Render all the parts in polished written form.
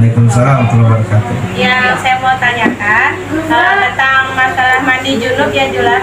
Waalaikumsalam warahmatullahi wabarakatuh. Yang saya mau tanyakan tentang masalah mandi junub ya Jula.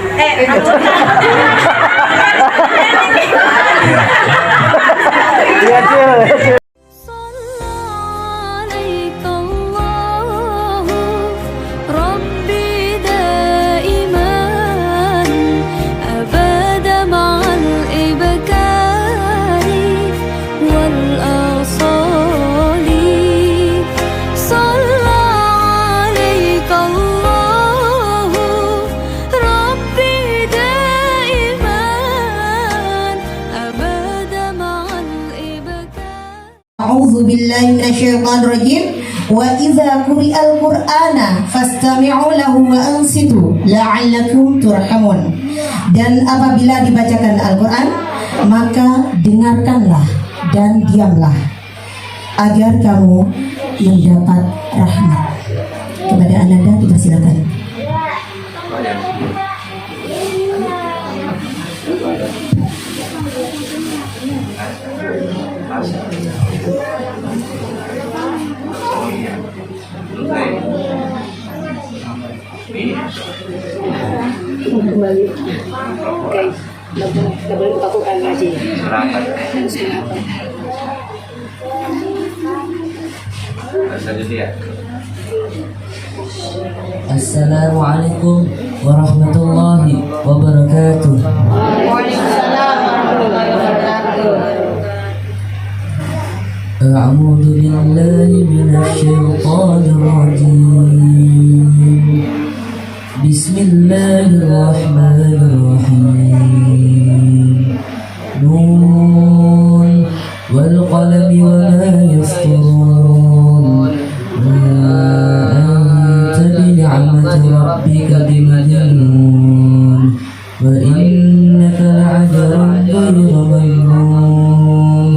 A'udzu billahi minasyaitonir rajim. Wa idza quri'al Qur'ana fastami'u lahu wa ansitu la'allakum turhamun. Dan apabila dibacakan Al-Qur'an, maka dengarkanlah dan diamlah agar kamu mendapat rahmat. Kepada Ananda dipersilakan. Kembali. Oke, boleh lakukan lagi. Assalamualaikum warahmatullahi wabarakatuh. Waalaikumsalam warahmatullahi wabarakatuh. أعوذ بالله من الشيطان الرجيم بسم الله الرحمن الرحيم نون والقلم وما يسطرون ما أنت بنعمة ربك بمجنون وإنك لعجل غير ممنون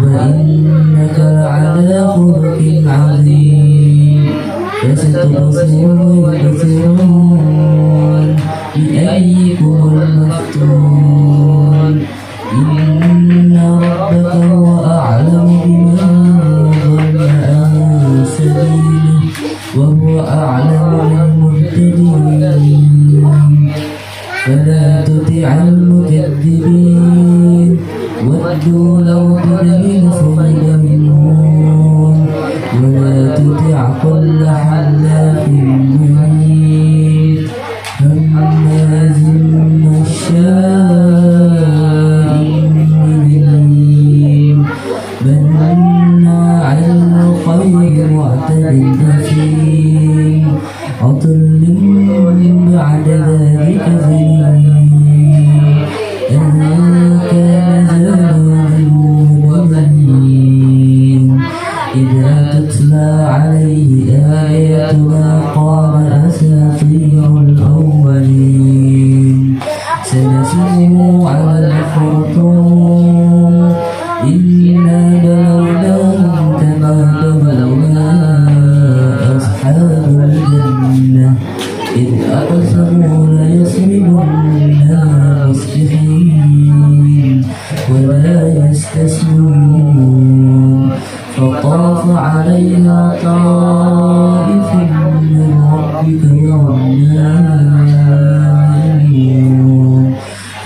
وإنك لعلى خلق عظيم فستبصر ويبصرون بأيكم المفتون إن ربك هو أعلم بمن ضل عن سبيله وهو أعلم بالمهتدين فلا تطع المكذبين ودوا لو تدهن فيدهنون ولا تطع كل حلاف مهين هماز مشاء بنميم مناع للخير معتد أثيم عتل بعد ذلك زنيم إن كان زمان إذا تتلى عليه آياتنا قال أساطير الأولين سنسمه على الخرطوم إنا بلوناهم كما بلونا أصحاب الجنة إذ أقسموا ليصرمنها مصبحين ولا يستثنون فطاف عليها طائف من ربك وهم نائمون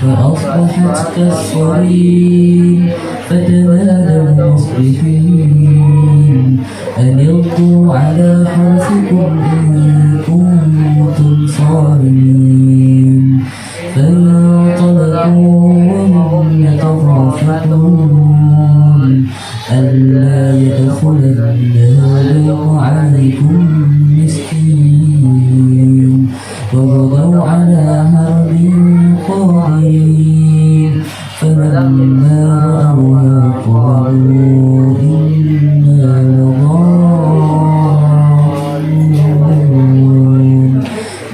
فأصبحت كالصريم فتنادوا مصبحين أن القوا على حرثكم إن كنتم صارمين فانطلقوا وهم يتخافتون ألا يدخلنها اليوم عليكم مسكين وغدوا على حرب قادرين فلما رأوها قالوا إنا لضالون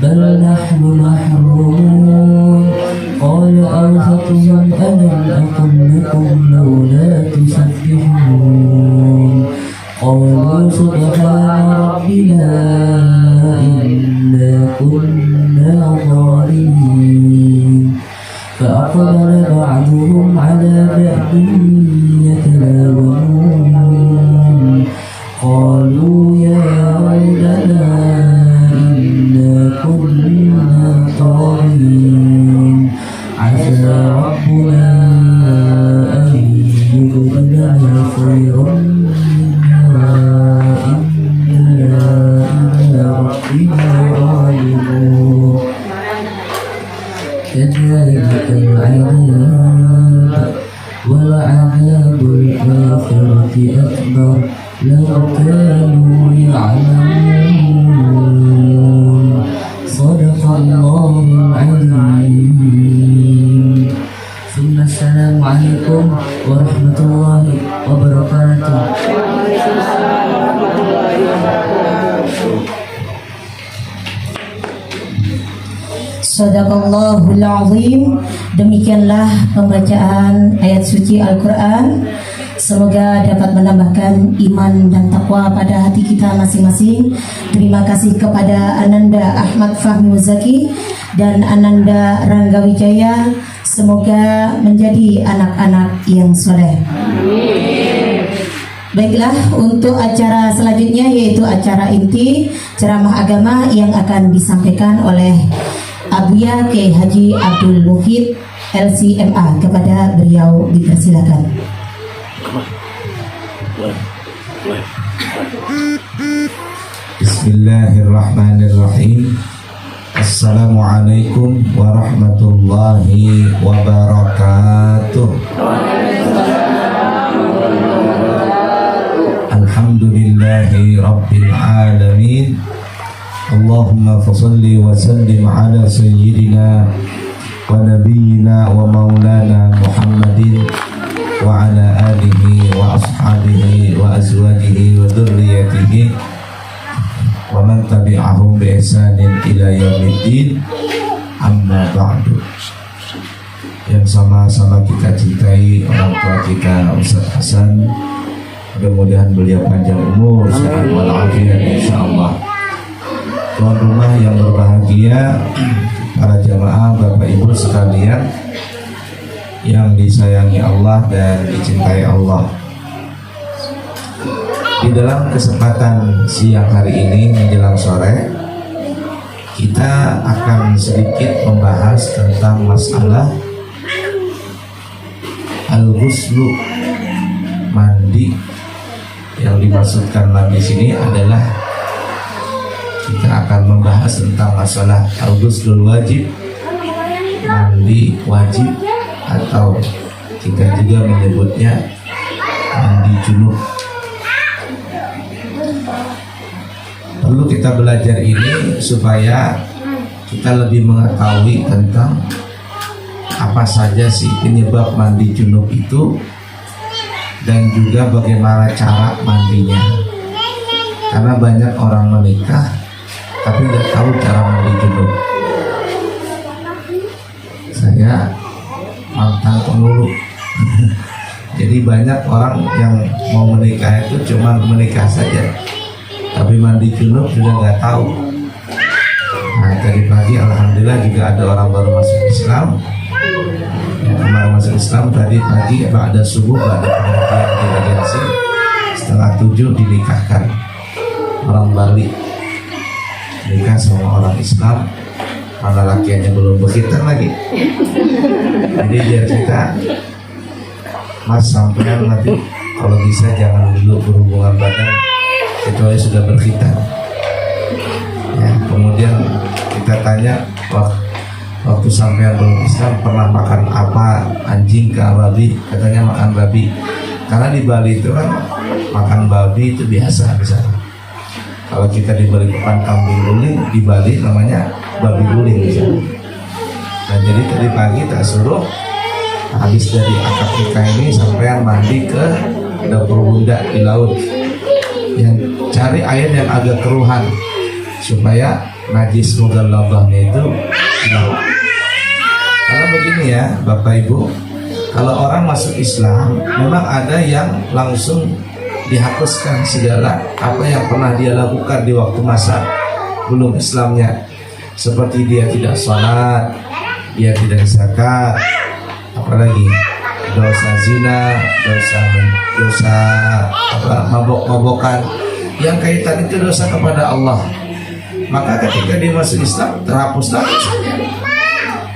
بل نحن محرومون قال أوسطهم ألم أقل لكم لولا تسبحون قالوا سبحان ربنا إنا كنا ظالمين فأقبل بعضهم على بعض يتلاومون قال قالوا يا ويلنا إنا كنا طاغين عسى ربنا أن يبدلنا خيرا منها إنا إلى ربنا راغبون كذلك العذاب ولعذاب الآخرة أكبر لو كانوا يعلمون صدق الله العظيم ثم السلام عليكم ورحمة الله وبركاته. Sadaqallahul azim. Demikianlah pembacaan ayat suci Al-Quran. Semoga dapat menambahkan iman dan takwa pada hati kita masing-masing. Terima kasih kepada Ananda Ahmad Fahmi Muzaki dan Ananda Rangga Wijaya. Semoga menjadi anak-anak yang soleh. Baiklah, untuk acara selanjutnya yaitu acara inti ceramah agama yang akan disampaikan oleh Abuya Kiai Haji Abdul Muhid LCMA. Kepada beliau dipersilakan. Bismillahirrahmanirrahim. Assalamualaikum warahmatullahi wabarakatuh. Alhamdulillahi rabbil alamin. Allahumma fasalli wa sallim ala sayyidina wa nabiyyina wa maulana Muhammadin wa ala alihi wa ashabihi wa azwajihi wa dhurriyyatihi wa man tabi'ahum bi ihsanin ila yaumiddin. Amma ba'du. Yang sama-sama kita cintai orang tua kita Ustaz Hasan, mudah-mudahan beliau panjang umur, sehat walafiat insyaallah. Tuan rumah yang berbahagia, para jamaah, Bapak Ibu sekalian yang disayangi Allah dan dicintai Allah. Di dalam kesempatan siang hari ini menjelang sore, kita akan sedikit membahas tentang masalah al-ghuslu, mandi. Yang dimaksudkan mandi di sini adalah kita akan membahas tentang masalah al-ghuslul wajib, mandi wajib, atau kita juga menyebutnya mandi junub. Perlu kita belajar ini supaya kita lebih mengetahui tentang apa saja sih penyebab mandi junub itu dan juga bagaimana cara mandinya. Karena banyak orang menikah tapi tidak tahu cara mandi junub. Saya mantan penghulu. Jadi banyak orang yang mau menikah itu cuma menikah saja, tapi mandi junub sudah nggak tahu. Nah, tadi pagi alhamdulillah juga ada orang baru masuk Islam. Yang kemarin masuk Islam tadi pagi ada subuh, ada pengajian di Regensi, 6:30 dinikahkan. Orang Bali nikah sama orang Islam, mana lakiannya belum berkhitan lagi. Jadi biar kita, Mas sampean nanti kalau bisa jangan dulu berhubungan badan kecuali sudah berkhitan. Ya, kemudian kita tanya waktu sampean belum Islam pernah makan apa, anjing ke babi? Katanya makan babi. Karena di Bali itu kan makan babi itu biasa misalnya. Kalau kita diberi pakan kambing guling, di Bali namanya babi guling misalnya. Dan jadi tadi pagi tak suruh habis dari akad nikah ini sampai mandi ke dapur bunda di laut, yang cari air yang agak keruhan supaya najis mughalladhahnya itu hilang. Karena begini ya Bapak Ibu, kalau orang masuk Islam memang ada yang langsung dihapuskan segala apa yang pernah dia lakukan di waktu masa belum Islamnya, seperti dia tidak sholat, dia tidak zakat, apalagi dosa zina, dosa mabok-mabokan, yang kaitan itu dosa kepada Allah, maka ketika dia masuk Islam terhapuslah dosanya.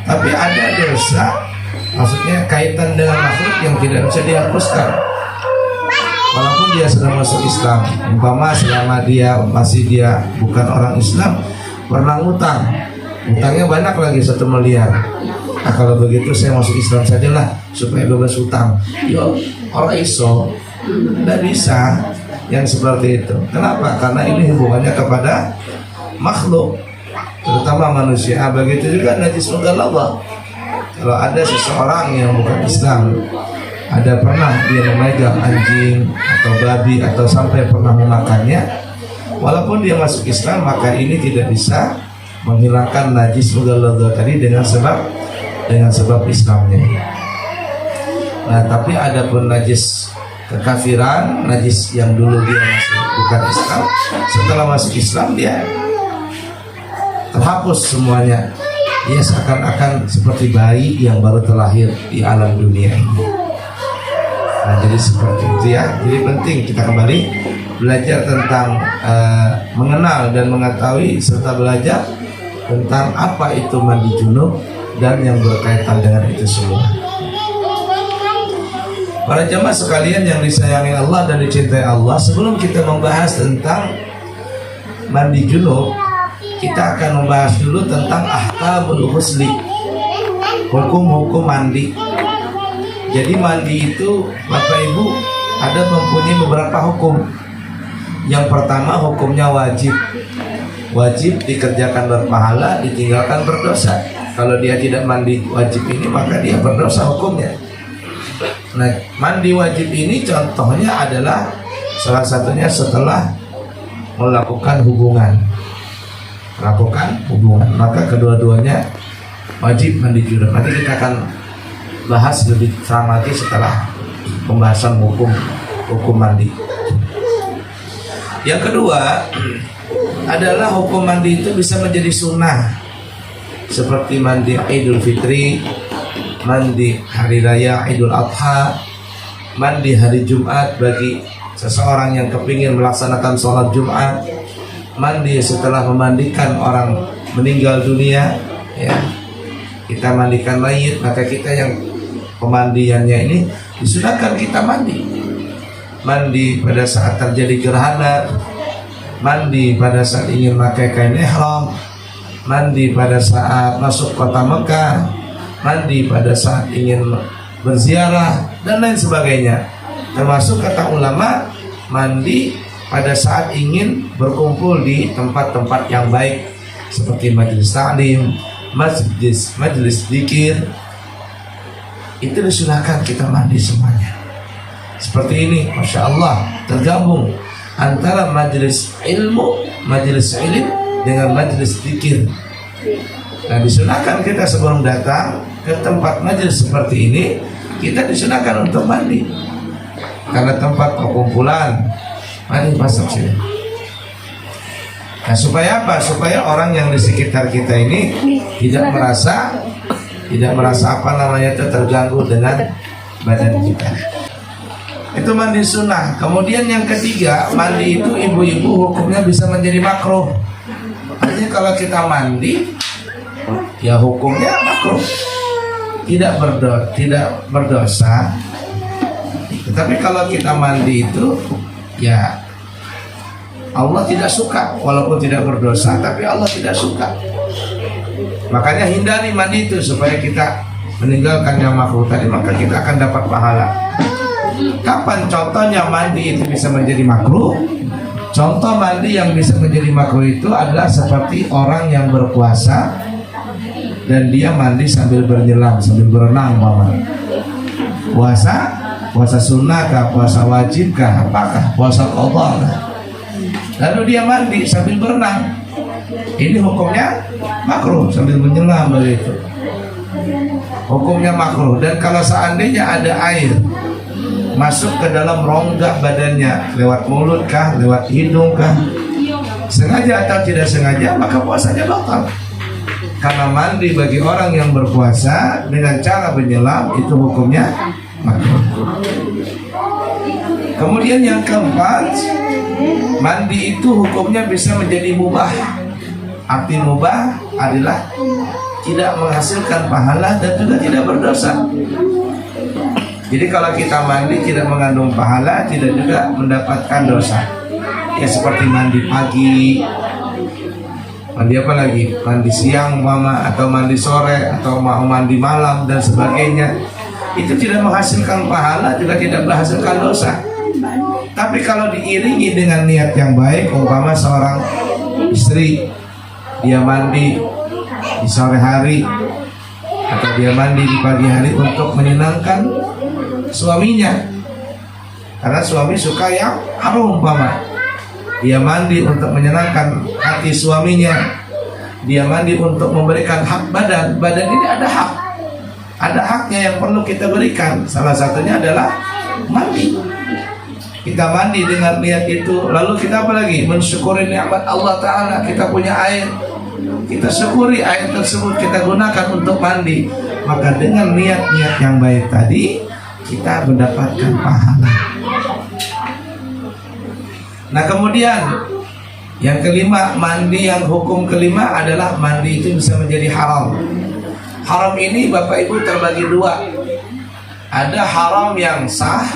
Tapi ada dosa, maksudnya kaitan dengan makhluk yang tidak bisa dihapuskan walaupun dia sudah masuk Islam. Umpama selama dia bukan orang Islam, pernah ngutang, utangnya banyak lagi 1 miliar. Nah, kalau begitu saya masuk Islam sajalah supaya bebas utang. Yo, orang iso, tidak bisa yang seperti itu. Kenapa? Karena ini hubungannya kepada makhluk, terutama manusia. Begitu juga najis mughalladhah. Kalau ada seseorang yang bukan Islam, ada pernah dia memegang anjing atau babi atau sampai pernah memakannya, walaupun dia masuk Islam, maka ini tidak bisa menghilangkan najis mughalladhah tadi dengan sebab Islamnya. Nah, tapi ada pun najis kekafiran, najis yang dulu dia masih bukan Islam, setelah masuk Islam dia terhapus semuanya. Dia seakan-akan seperti bayi yang baru terlahir di alam dunia ini. Nah, jadi seperti itu ya. Jadi penting kita kembali belajar tentang mengenal dan mengetahui serta belajar tentang apa itu mandi junub dan yang berkaitan dengan itu semua. Para jemaah sekalian yang disayangi Allah dan dicintai Allah, sebelum kita membahas tentang mandi junub, kita akan membahas dulu tentang ahkamul ghusli, hukum-hukum mandi. Jadi mandi itu Bapak Ibu ada mempunyai beberapa hukum. Yang pertama hukumnya wajib. Wajib dikerjakan berpahala, ditinggalkan berdosa. Kalau dia tidak mandi wajib ini, maka dia berdosa hukumnya. Nah, mandi wajib ini contohnya adalah salah satunya setelah melakukan hubungan. Maka kedua-duanya wajib mandi junub. Nanti kita akan bahas lebih terang lagi setelah pembahasan hukum mandi. Yang kedua adalah hukum mandi itu bisa menjadi sunnah, seperti mandi Idul Fitri, mandi hari raya Idul Adha, mandi hari Jumat bagi seseorang yang kepingin melaksanakan sholat Jumat, mandi setelah memandikan orang meninggal dunia, ya, kita mandikan mayit, maka kita yang pemandiannya ini disunahkan kita mandi pada saat terjadi gerhana, mandi pada saat ingin pakai kain ihram, mandi pada saat masuk kota Mekah, mandi pada saat ingin berziarah dan lain sebagainya. Termasuk kata ulama, mandi pada saat ingin berkumpul di tempat-tempat yang baik seperti majelis taklim, majelis zikir. Itu disunahkan kita mandi semuanya. Seperti ini, Masya Allah, tergabung antara majelis ilmu, majelis ilim dengan majelis zikir. Nah, disunahkan kita sebelum datang ke tempat majelis seperti ini, kita disunahkan untuk mandi. Karena tempat perkumpulan, mandi masuk sini. Nah, supaya apa? Supaya orang yang di sekitar kita ini tidak merasa terganggu dengan badan kita. Itu mandi sunnah. Kemudian yang ketiga, mandi itu ibu-ibu hukumnya bisa menjadi makruh. Artinya kalau kita mandi, ya hukumnya makruh, tidak berdosa. Tetapi kalau kita mandi itu, ya Allah tidak suka. Walaupun tidak berdosa, tapi Allah tidak suka. Makanya hindari mandi itu supaya kita meninggalkan yang makruh tadi, maka kita akan dapat pahala. Kapan contohnya mandi itu bisa menjadi makruh? Contoh mandi yang bisa menjadi makruh itu adalah seperti orang yang berpuasa dan dia mandi sambil bernyelam, sambil berenang, puasa sunnah kah, puasa wajib kah, apakah puasa qadha kah? Lalu dia mandi sambil berenang, ini hukumnya makruh, sambil menyelam begitu. Hukumnya makruh. Dan kalau seandainya ada air masuk ke dalam rongga badannya, lewat mulut kah, lewat hidung kah, sengaja atau tidak sengaja, maka puasanya batal. Karena mandi bagi orang yang berpuasa dengan cara menyelam itu hukumnya makruh. Kemudian yang keempat, Mandi itu hukumnya bisa menjadi mubah. Arti mubah adalah tidak menghasilkan pahala dan juga tidak berdosa. Jadi kalau kita mandi tidak mengandung pahala, tidak juga mendapatkan dosa. Ya seperti mandi pagi, mandi apa lagi? Mandi siang umpama, atau mandi sore, atau mau mandi malam dan sebagainya. Itu tidak menghasilkan pahala, juga tidak menghasilkan dosa. Tapi kalau diiringi dengan niat yang baik, umpama seorang istri dia mandi di sore hari atau dia mandi di pagi hari untuk menyenangkan suaminya, karena suami suka yang harum umpama. Dia mandi untuk menyenangkan hati suaminya, dia mandi untuk memberikan hak badan. Badan ini ada haknya yang perlu kita berikan. Salah satunya adalah mandi. Kita mandi dengan niat itu, lalu kita apa lagi? Mensyukuri nikmat Allah Ta'ala. Kita punya air, kita syukuri air tersebut, kita gunakan untuk mandi. Maka dengan niat-niat yang baik tadi, kita mendapatkan pahala. Nah kemudian yang kelima, mandi yang hukum kelima adalah mandi itu bisa menjadi haram. Haram ini Bapak Ibu terbagi dua. Ada haram yang sah,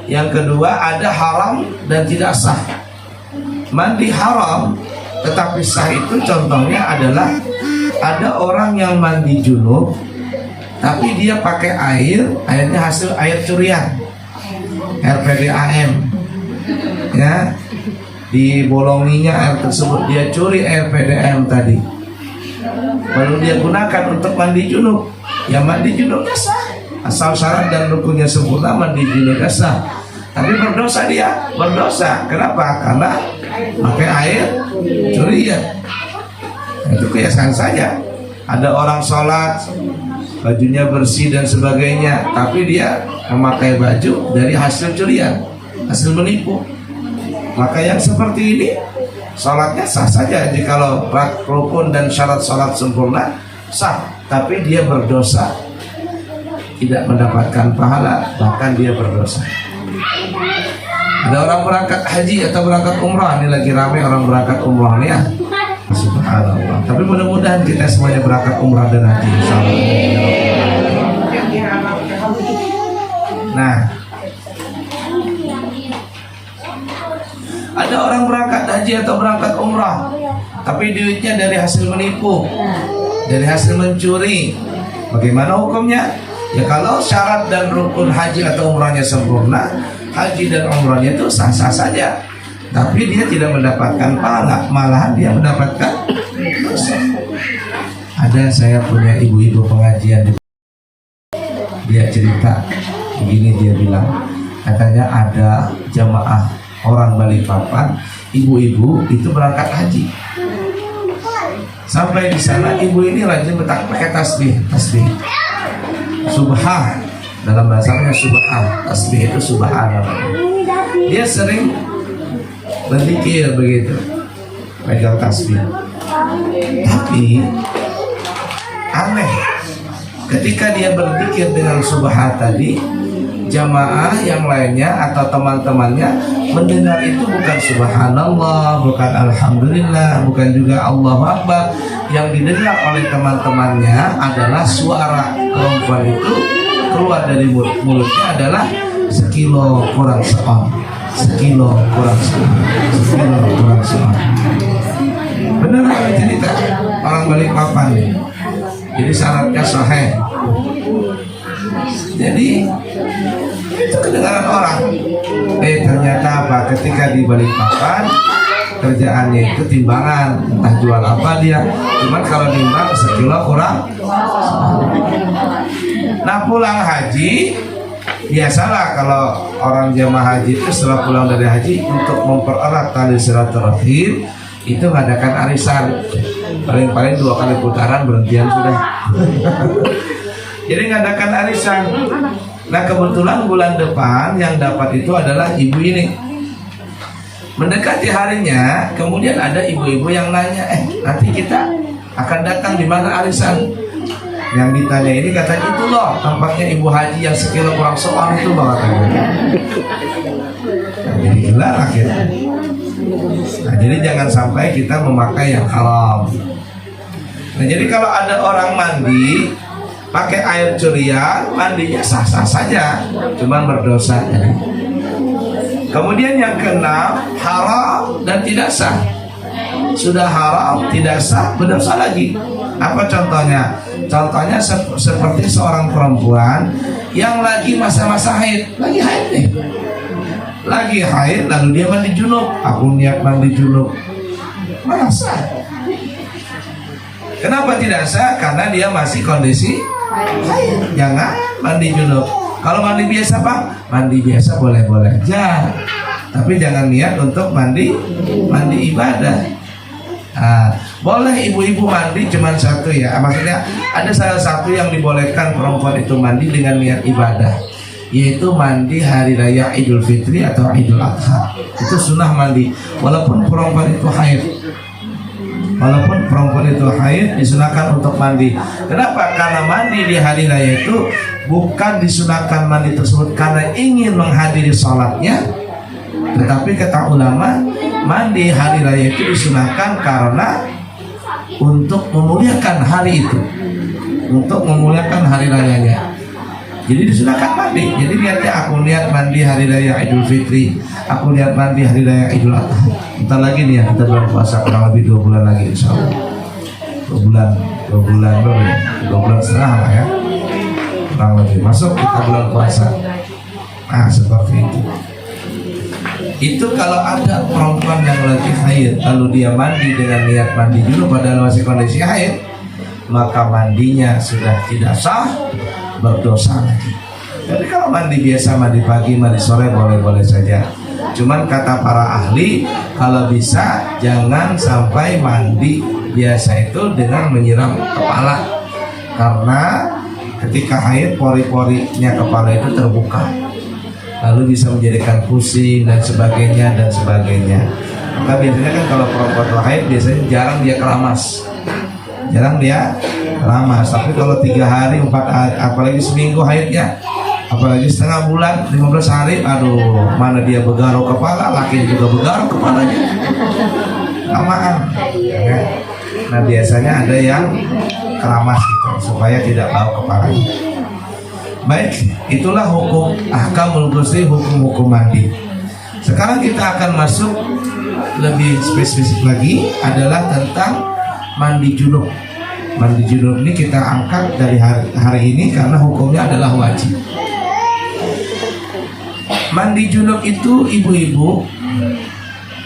yang kedua ada haram dan tidak sah. Mandi haram tetapi sah itu contohnya adalah ada orang yang mandi junub tapi dia pakai airnya hasil air curian, air PDAM, ya, dibolonginya air tersebut, dia curi air PDAM tadi, lalu dia gunakan untuk mandi junub. Ya mandi junubnya sah, asal syarat dan rukunnya sempurna, mandi junubnya sah. Tapi berdosa dia, berdosa. Kenapa? Karena pakai air curian. Itu kebiasaan saja. Ada orang sholat, bajunya bersih dan sebagainya, tapi dia memakai baju dari hasil curian, hasil menipu. Maka yang seperti ini sholatnya sah saja. Jikalau rukun dan syarat sholat sempurna, sah. Tapi dia berdosa, tidak mendapatkan pahala, bahkan dia berdosa. Ada orang berangkat haji atau berangkat umrah, ini lagi ramai orang berangkat umrah nih ya. Subhanallah. Tapi mudah-mudahan kita semuanya berangkat umrah dan haji, insyaallah. Nah, ada orang berangkat haji atau berangkat umrah, tapi duitnya dari hasil menipu, dari hasil mencuri. Bagaimana hukumnya? Ya kalau syarat dan rukun haji atau umrahnya sempurna, haji dan umrahnya itu sah-sah saja. Tapi dia tidak mendapatkan pahala, malahan dia mendapatkan dosa. Ada saya punya ibu-ibu pengajian, dia cerita begini, dia bilang katanya ada jamaah orang Balikpapan, ibu-ibu itu berangkat haji. Sampai di sana ibu ini rajin pakai tasbih. Subhan, dalam bahasanya subhan, tasbih itu subhanallah. Dia sering berzikir begitu, pegang tasbih. Tapi aneh, ketika dia berzikir dengan subhan tadi, jamaah yang lainnya atau teman-temannya mendengar itu bukan subhanallah, bukan alhamdulillah, bukan juga Allahu Akbar. Yang didengar oleh teman-temannya adalah suara perempuan itu keluar dari mulutnya adalah sekilo kurang seon, sekilo kurang seon, sekilo kurang seon. Benar cerita orang Balikpapan. Jadi syaratnya sahih. Jadi itu kedengaran orang. Ternyata apa? Ketika di Balikpapan kerjaannya itu timbangan, entah jual apa dia. Cuman kalau timbang sekilo kurang. Nah pulang haji, biasalah kalau orang jamaah haji itu setelah pulang dari haji untuk mempererat tali silaturahim itu mengadakan arisan. Paling-paling 2 kali putaran berhentian sudah. Jadi mengadakan arisan. Nah kebetulan bulan depan yang dapat itu adalah ibu ini. Mendekati harinya, kemudian ada ibu-ibu yang nanya, nanti kita akan datang di mana arisan? Yang ditanya ini katanya itu loh tempatnya ibu haji yang sekilo kurang soal itu loh katanya. Nah, jadi gelar akhirnya. Nah, jadi jangan sampai kita memakai yang haram. Nah, jadi kalau ada orang mandi pakai air curian, mandinya sah-sah saja, cuman berdosa. Kemudian yang keenam, haram dan tidak sah. Sudah haram, tidak sah, berdosa lagi. Apa contohnya? Contohnya seperti seorang perempuan yang lagi masa-masa haid, lagi haid nih. Lagi haid, lalu dia mandi junub. Aku niat mandi junub, mana sah? Kenapa tidak sah? Karena dia masih kondisi haid. Jangan mandi junub. Kalau mandi biasa Pak, mandi biasa boleh-boleh aja. Tapi jangan niat untuk mandi ibadah. Nah, boleh ibu-ibu mandi cuman satu ya. Maksudnya ada salah satu yang dibolehkan perempuan itu mandi dengan niat ibadah, yaitu mandi hari raya Idul Fitri atau Idul Adha. Itu sunnah mandi walaupun perempuan itu haid. Walaupun perempuan itu haid disunahkan untuk mandi. Kenapa? Karena mandi di hari raya itu bukan disunahkan mandi tersebut karena ingin menghadiri sholatnya, tetapi kata ulama mandi hari raya itu disunahkan karena untuk memuliakan hari itu, untuk memuliakan hari rayanya. Jadi disunahkan mandi. Jadi niatnya aku niat mandi hari raya Idul Fitri, aku niat mandi hari raya Idul Adha. Entar lagi nih ya, kita bulan puasa kurang lebih 2 bulan lagi insya Allah. 2 bulan setengah lah ya, kurang lebih masuk kita bulan puasa. Nah seperti itu. Itu kalau ada perempuan yang lagi haid lalu dia mandi dengan niat mandi dulu padahal masih kondisi haid, maka mandinya sudah tidak sah, berdosa lagi. Tapi kalau mandi biasa, mandi pagi, mandi sore boleh-boleh saja. Cuman kata para ahli, kalau bisa jangan sampai mandi biasa itu dengan menyiram kepala, karena ketika haid pori-porinya kepala itu terbuka, lalu bisa menjadikan pusing dan sebagainya. Maka biasanya kan kalau perempuan haid biasanya jarang dia keramas. Tapi kalau 3 hari, 4 hari, apalagi seminggu haidnya, apalagi setengah bulan, 15 hari, aduh, mana dia begaruk kepala, laki juga begaruk kepalanya, lamaan ya. Nah biasanya ada yang keramas gitu supaya tidak bau kepalanya. Baik, itulah hukum ahkamul ghusli, hukum-hukum mandi. Sekarang kita akan masuk lebih spesifik lagi, adalah tentang mandi junub. Mandi junub ini kita angkat dari hari ini karena hukumnya adalah wajib. Mandi junub itu ibu-ibu,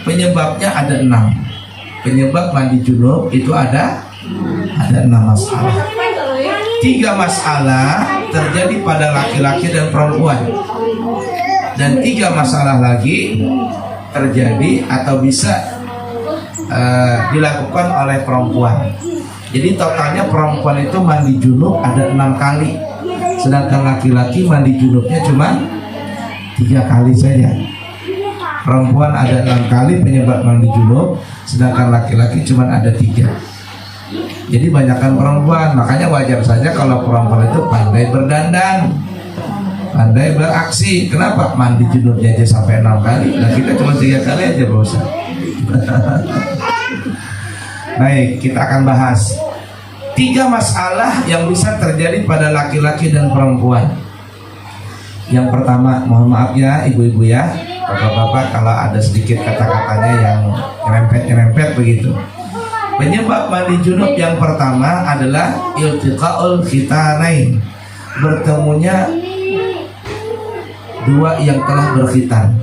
penyebabnya ada 6. Penyebab mandi junub itu ada 6 masalah. 3 masalah terjadi pada laki-laki dan perempuan, dan 3 masalah lagi terjadi atau bisa dilakukan oleh perempuan. Jadi totalnya perempuan itu mandi junub ada 6 kali, sedangkan laki-laki mandi junubnya cuma 3 kali saja. Perempuan ada 6 kali penyebab mandi junub, sedangkan laki-laki cuma ada 3. Jadi banyakkan perempuan, makanya wajar saja kalau perempuan itu pandai berdandan, pandai beraksi. Kenapa? Mandi junubnya aja sampai 6 kali, nah kita cuma 3 kali aja bosan. Baik, kita akan bahas 3 masalah yang bisa terjadi pada laki-laki dan perempuan. Yang pertama, mohon maaf ya ibu-ibu ya, bapak-bapak kalau ada sedikit kata-katanya yang nyerempet begitu. Penyebab mandi junub yang pertama adalah iltiqaul khitanain, bertemunya 2 yang telah berkhitan.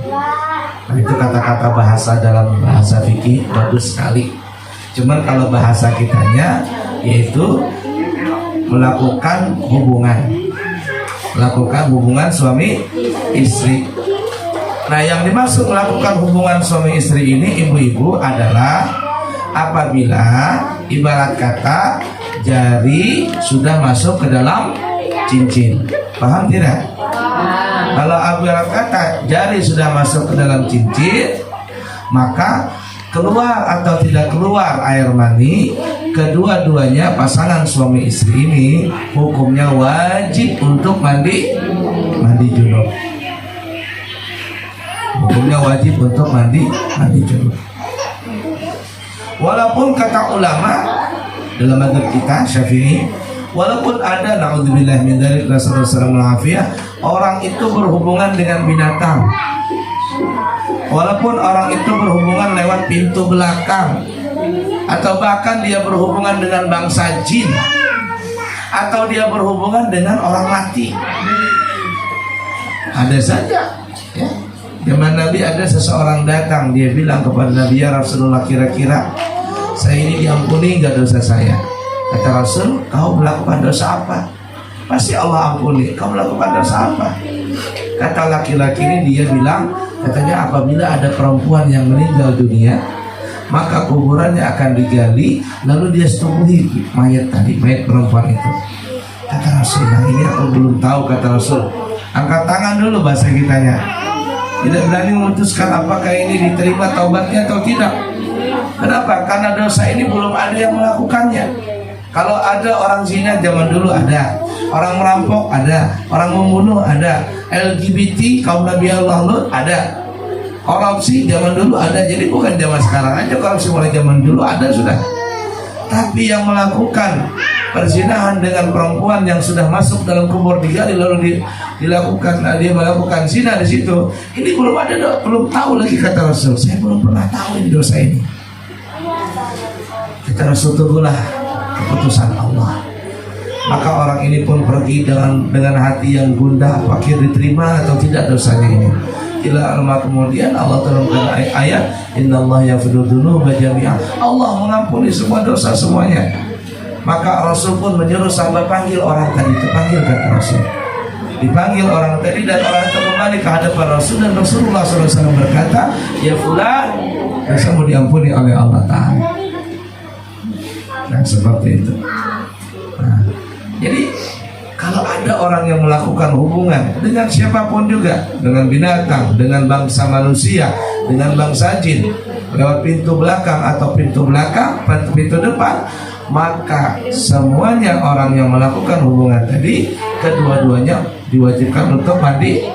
Nah, itu kata-kata bahasa dalam bahasa fikih bagus sekali. Cuman kalau bahasa kitanya yaitu melakukan hubungan suami istri. Nah, yang dimaksud melakukan hubungan suami istri ini ibu-ibu adalah apabila ibarat kata jari sudah masuk ke dalam cincin. Paham tidak? Kalau ibarat kata jari sudah masuk ke dalam cincin, maka keluar atau tidak keluar air mani, kedua-duanya pasangan suami istri ini hukumnya wajib untuk mandi junub. Hukumnya wajib untuk mandi junub. Walaupun kata ulama dalam mazhab kita Syafi'i, walaupun ada naudzubillah min dzalik Rasulullah orang itu berhubungan dengan binatang, walaupun orang itu berhubungan lewat pintu belakang, atau bahkan dia berhubungan dengan bangsa jin, atau dia berhubungan dengan orang mati, ada saja ya. Zaman Nabi ada seseorang datang, dia bilang kepada Nabi, ya Rasulullah, kira-kira saya ini diampuni enggak dosa saya? Kata Rasul, kau melakukan dosa apa? Pasti Allah ampuni. Kau melakukan dosa apa? Kata laki-laki ini, dia bilang, katanya apabila ada perempuan yang meninggal dunia, maka kuburannya akan digali, lalu dia setubuhi mayat tadi, mayat perempuan itu. Kata Rasul, nah ini aku belum tahu. Kata Rasul, angkat tangan dulu bahasa kitanya. Tidak berani memutuskan apakah ini diterima taubatnya atau tidak. Kenapa? Karena dosa ini belum ada yang melakukannya. Kalau ada orang zina zaman dulu ada, orang merampok ada, orang membunuh ada, LGBT kaum Nabi Allah Lut ada, korupsi zaman dulu ada. Jadi bukan zaman sekarang aja korupsi, mulai zaman dulu ada sudah. Tapi yang melakukan perzinahan dengan perempuan yang sudah masuk dalam kubur digali lalu dilakukan, dia melakukan zina di situ, ini belum ada, belum tahu lagi. Kata Rasul, saya belum pernah tahu ini dosa ini. Kata Rasul, tunggulah keputusan Allah. Maka orang ini pun pergi dengan hati yang gundah, fakir, diterima atau tidak dosanya ini. Ila lama kemudian Allah turunkan ayat, innallaha yaghfiru dzunuba jami'an. Allah mengampuni semua dosa semuanya. Maka Rasul pun menyuruh sahabat panggil orang tadi itu, panggil kata Rasul. Dipanggil orang tadi dan orang itu kembali ke hadapan Rasul, dan Rasulullah SAW berkata, ya fulan, dosamu diampuni oleh Allah Ta'ala. Nah seperti itu. Nah, jadi kalau ada orang yang melakukan hubungan dengan siapapun juga, dengan binatang, dengan bangsa manusia, dengan bangsa jin, lewat pintu belakang atau pintu belakang, pintu depan, maka semuanya orang yang melakukan hubungan tadi, kedua-duanya diwajibkan untuk mandi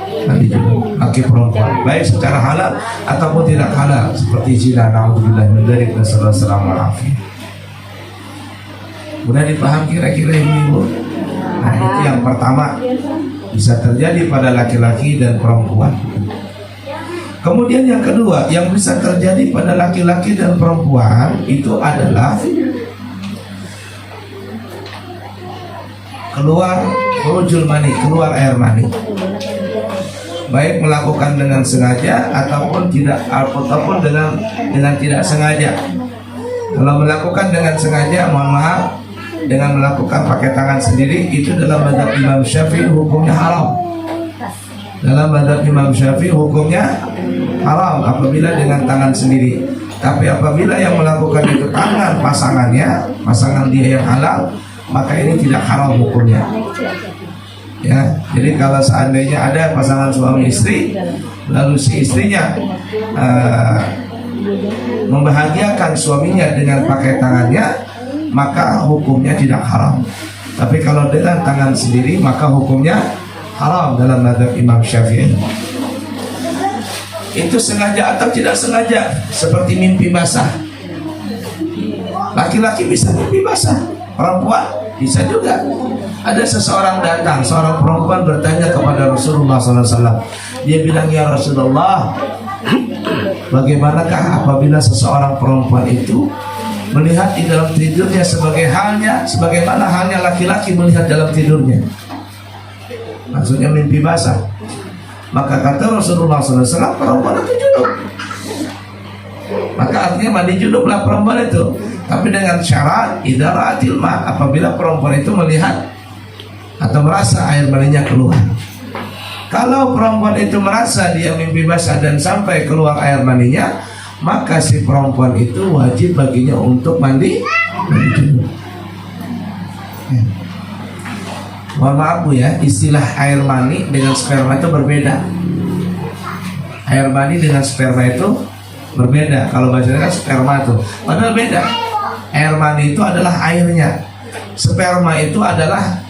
junub, laki perempuan, baik secara halal ataupun tidak halal, seperti zina, naudzubillah min dzalik, nasallallahu alaihi. Mudah dipaham kira-kira ini, Bu? Nah itu yang pertama, bisa terjadi pada laki-laki dan perempuan. Kemudian yang kedua, yang bisa terjadi pada laki-laki dan perempuan itu adalah keluar khurujul mani, keluar air mani, baik melakukan dengan sengaja ataupun tidak, ataupun dengan tidak sengaja. Kalau melakukan dengan sengaja, mohon maaf, dengan melakukan pakai tangan sendiri, itu dalam mazhab Imam Syafi'i hukumnya haram. Dalam mazhab Imam Syafi'i hukumnya haram apabila dengan tangan sendiri. Tapi apabila yang melakukan itu tangan pasangannya, pasangan dia yang halal, maka ini tidak haram hukumnya. Ya, jadi kalau seandainya ada pasangan suami istri, lalu si istrinya membahagiakan suaminya dengan pakai tangannya, maka hukumnya tidak haram. Tapi kalau dengan tangan sendiri, maka hukumnya haram dalam mazhab Imam Syafi'i. Itu sengaja atau tidak sengaja, seperti mimpi basah. Laki-laki bisa mimpi basah, perempuan bisa juga. Ada seseorang datang, seorang perempuan bertanya kepada Rasulullah SAW. Dia bilang, ya Rasulullah, bagaimanakah apabila seseorang perempuan itu melihat di dalam tidurnya sebagaimana halnya laki-laki melihat dalam tidurnya? Maksudnya mimpi basah. Maka kata Rasulullah SAW, perempuan itu junub. Maka artinya mandi junublah perempuan itu. Tapi dengan syarat idza ra'atil ma, apabila perempuan itu melihat atau merasa air maninya keluar. Kalau perempuan itu merasa dia mimpi basah dan sampai keluar air maninya, maka si perempuan itu wajib baginya untuk mandi junub. Mohon maaf Bu ya, istilah air mani dengan sperma itu berbeda. Air mani dengan sperma itu Berbeda. Kalau bahasanya kan sperma tuh. Padahal beda. Air mani itu adalah airnya. Sperma itu adalah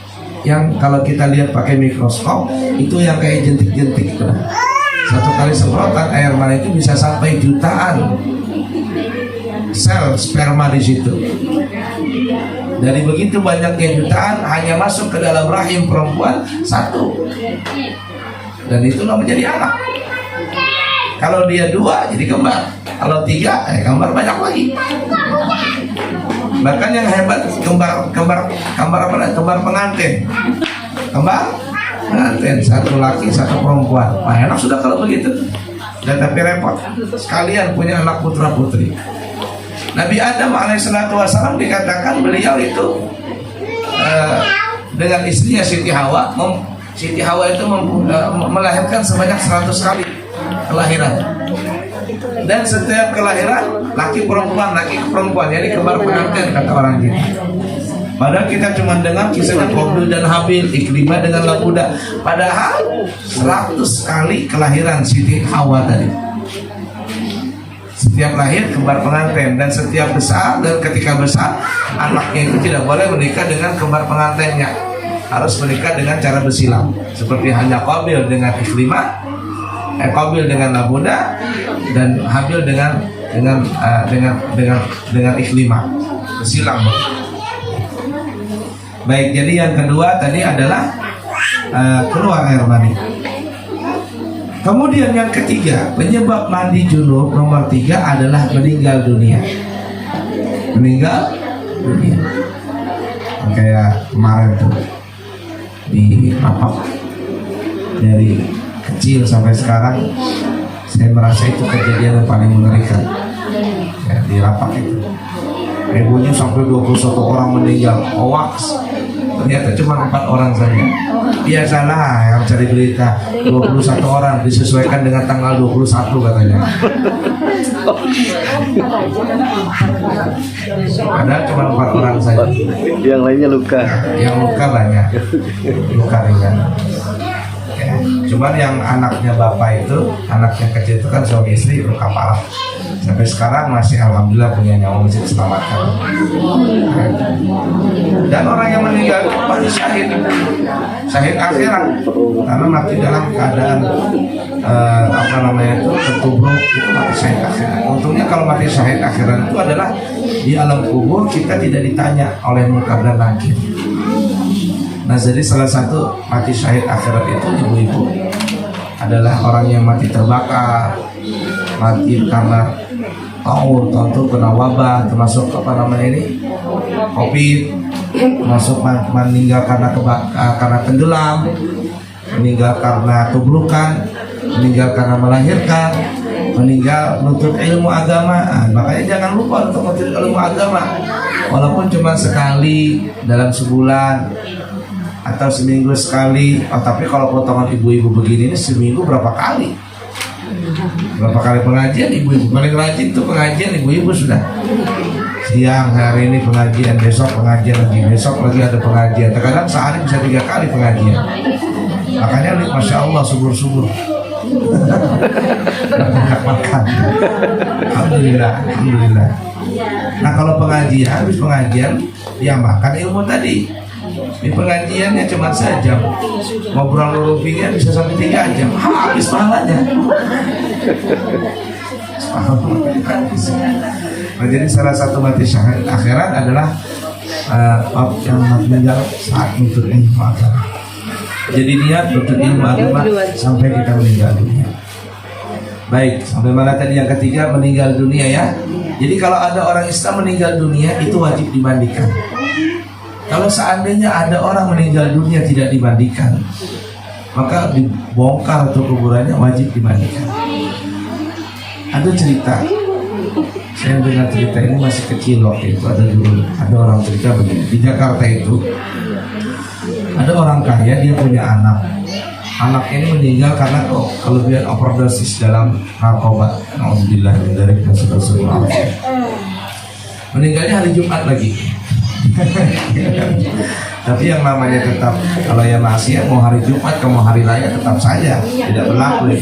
yang kalau kita lihat pakai mikroskop itu yang kayak jentik-jentik tuh. Satu kali semprotan air mani itu bisa sampai jutaan sel sperma di situ. Dari begitu banyaknya jutaan hanya masuk ke dalam rahim perempuan satu, dan itulah menjadi anak. Kalau dia dua jadi kembar, kalau tiga kembar banyak lagi. Bahkan yang hebat kembar pengantin, satu laki satu perempuan. Wah, enak sudah kalau begitu. Dan tapi repot sekalian punya anak putra putri. Nabi Adam alaihissalam dikatakan beliau itu dengan istrinya Siti Hawa. Siti Hawa itu melahirkan sebanyak 100 kali kelahiran. Dan setiap kelahiran laki perempuan, jadi kembar pengantin kata orang kita. Padahal kita cuma dengar kisahnya Qabil dan Habil, Ikrimah dengan Labuda. Padahal 100 kali kelahiran Siti Hawa tadi. Setiap lahir kembar pengantin, dan setiap besar, dan ketika besar anaknya itu tidak boleh menikah dengan kembar pengantinnya, harus menikah dengan cara bersilam, seperti hanya Qabil dengan Ikrimah, Qabil dengan Labuda, dan Habil dengan Ikrimah, bersilam. Baik, jadi yang kedua tadi adalah keluar air mani. Kemudian yang ketiga, penyebab mandi junub nomor 3 adalah meninggal dunia. Meninggal dunia. Kayak kemarin tuh di Rapak, dari kecil sampai sekarang saya merasa itu kejadian yang paling mengerikan. Ya, di Rapak itu ibunya sampai 21 orang meninggal. Hoax. Ternyata cuma 4 orang saja. Biasalah yang cari berita 21 orang disesuaikan dengan tanggal 21 katanya. Padahal cuma 4 orang saja. Yang lainnya luka. Yang luka banyak. Luka ringan. Ya. Cuman yang anaknya bapak itu, anak yang kecil itu kan suami istri luka parah. Sampai sekarang masih alhamdulillah punya nyawa, masih diselamatkan. Dan orang yang meninggal itu pasti syahid akhirat, karena mati dalam keadaan tertubruk, itu mati syahid akhirat. Untungnya kalau mati syahid akhirat itu adalah di alam kubur kita tidak ditanya oleh munkar dan nakir. Nah, jadi salah satu mati syahid akhirat itu ibu-ibu adalah orang yang mati terbakar, mati karena tahun kena wabah, termasuk COVID, masuk meninggal karena tenggelam, meninggal karena tubrukan, meninggal karena melahirkan, meninggal menuntut ilmu agama. Makanya jangan lupa untuk menuntut ilmu agama, walaupun cuma sekali dalam sebulan atau seminggu sekali. Tapi kalau potongan ibu-ibu begini ini seminggu berapa kali? Berapa kali pengajian ibu-ibu? Paling rajin tuh pengajian ibu-ibu sudah. Siang hari ini pengajian, besok pengajian lagi, besok lagi ada pengajian. Terkadang sehari bisa 3 kali pengajian. Makanya masya Allah subur-subur. Banyak makan. Alhamdulillah. Nah kalau pengajian, habis pengajian dia makan ilmu tadi. Di pengajiannya cuma sejam, ngobrol lurupinya bisa sampai 3 jam, habis pahalanya. Nah, jadi salah satu mati syahid akhirat adalah yang meninggal saat menuntut ilmu agama. Jadi niat menuntut ilmu agama sampai kita meninggal dunia. Baik, sampai mana tadi yang ketiga, meninggal dunia ya. Jadi kalau ada orang Islam meninggal dunia itu wajib dimandikan. Kalau seandainya ada orang meninggal dunia tidak dimandikan, maka dibongkar atau kuburannya wajib dimandikan. Ada cerita, saya dengar cerita ini masih kecil waktu itu. Ada orang cerita begini, di Jakarta itu ada orang kaya, dia punya anak ini meninggal karena kelebihan overdosis dalam narkoba. Alhamdulillah dari kasus-kasus. Meninggalnya hari Jumat lagi. Tapi yang namanya tetap, kalau yang maksiat mau hari Jumat ke mau hari raya tetap saja tidak berlaku.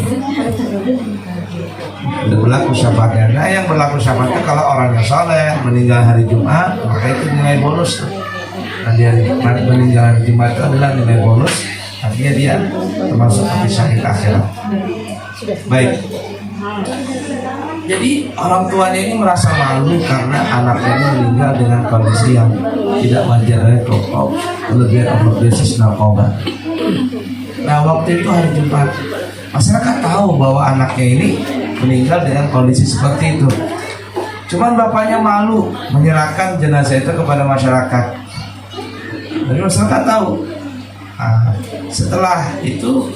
berlaku syafaatnya. Nah, yang berlaku syafaatnya kalau orangnya soleh meninggal hari Jumat, maka itu nilai bonus. Nah, dia meninggal hari Jumat itu adalah nilai bonus, artinya dia termasuk hati syahid akhirat. Baik. Jadi orang tuanya ini merasa malu karena anaknya ini meninggal dengan kondisi yang tidak wajar, kelebihan overdosis narkoba. Nah, waktu itu hari Jumat, masyarakat tahu bahwa anaknya ini meninggal dengan kondisi seperti itu. Cuman bapaknya malu menyerahkan jenazah itu kepada masyarakat. Jadi masyarakat tahu. Nah, setelah itu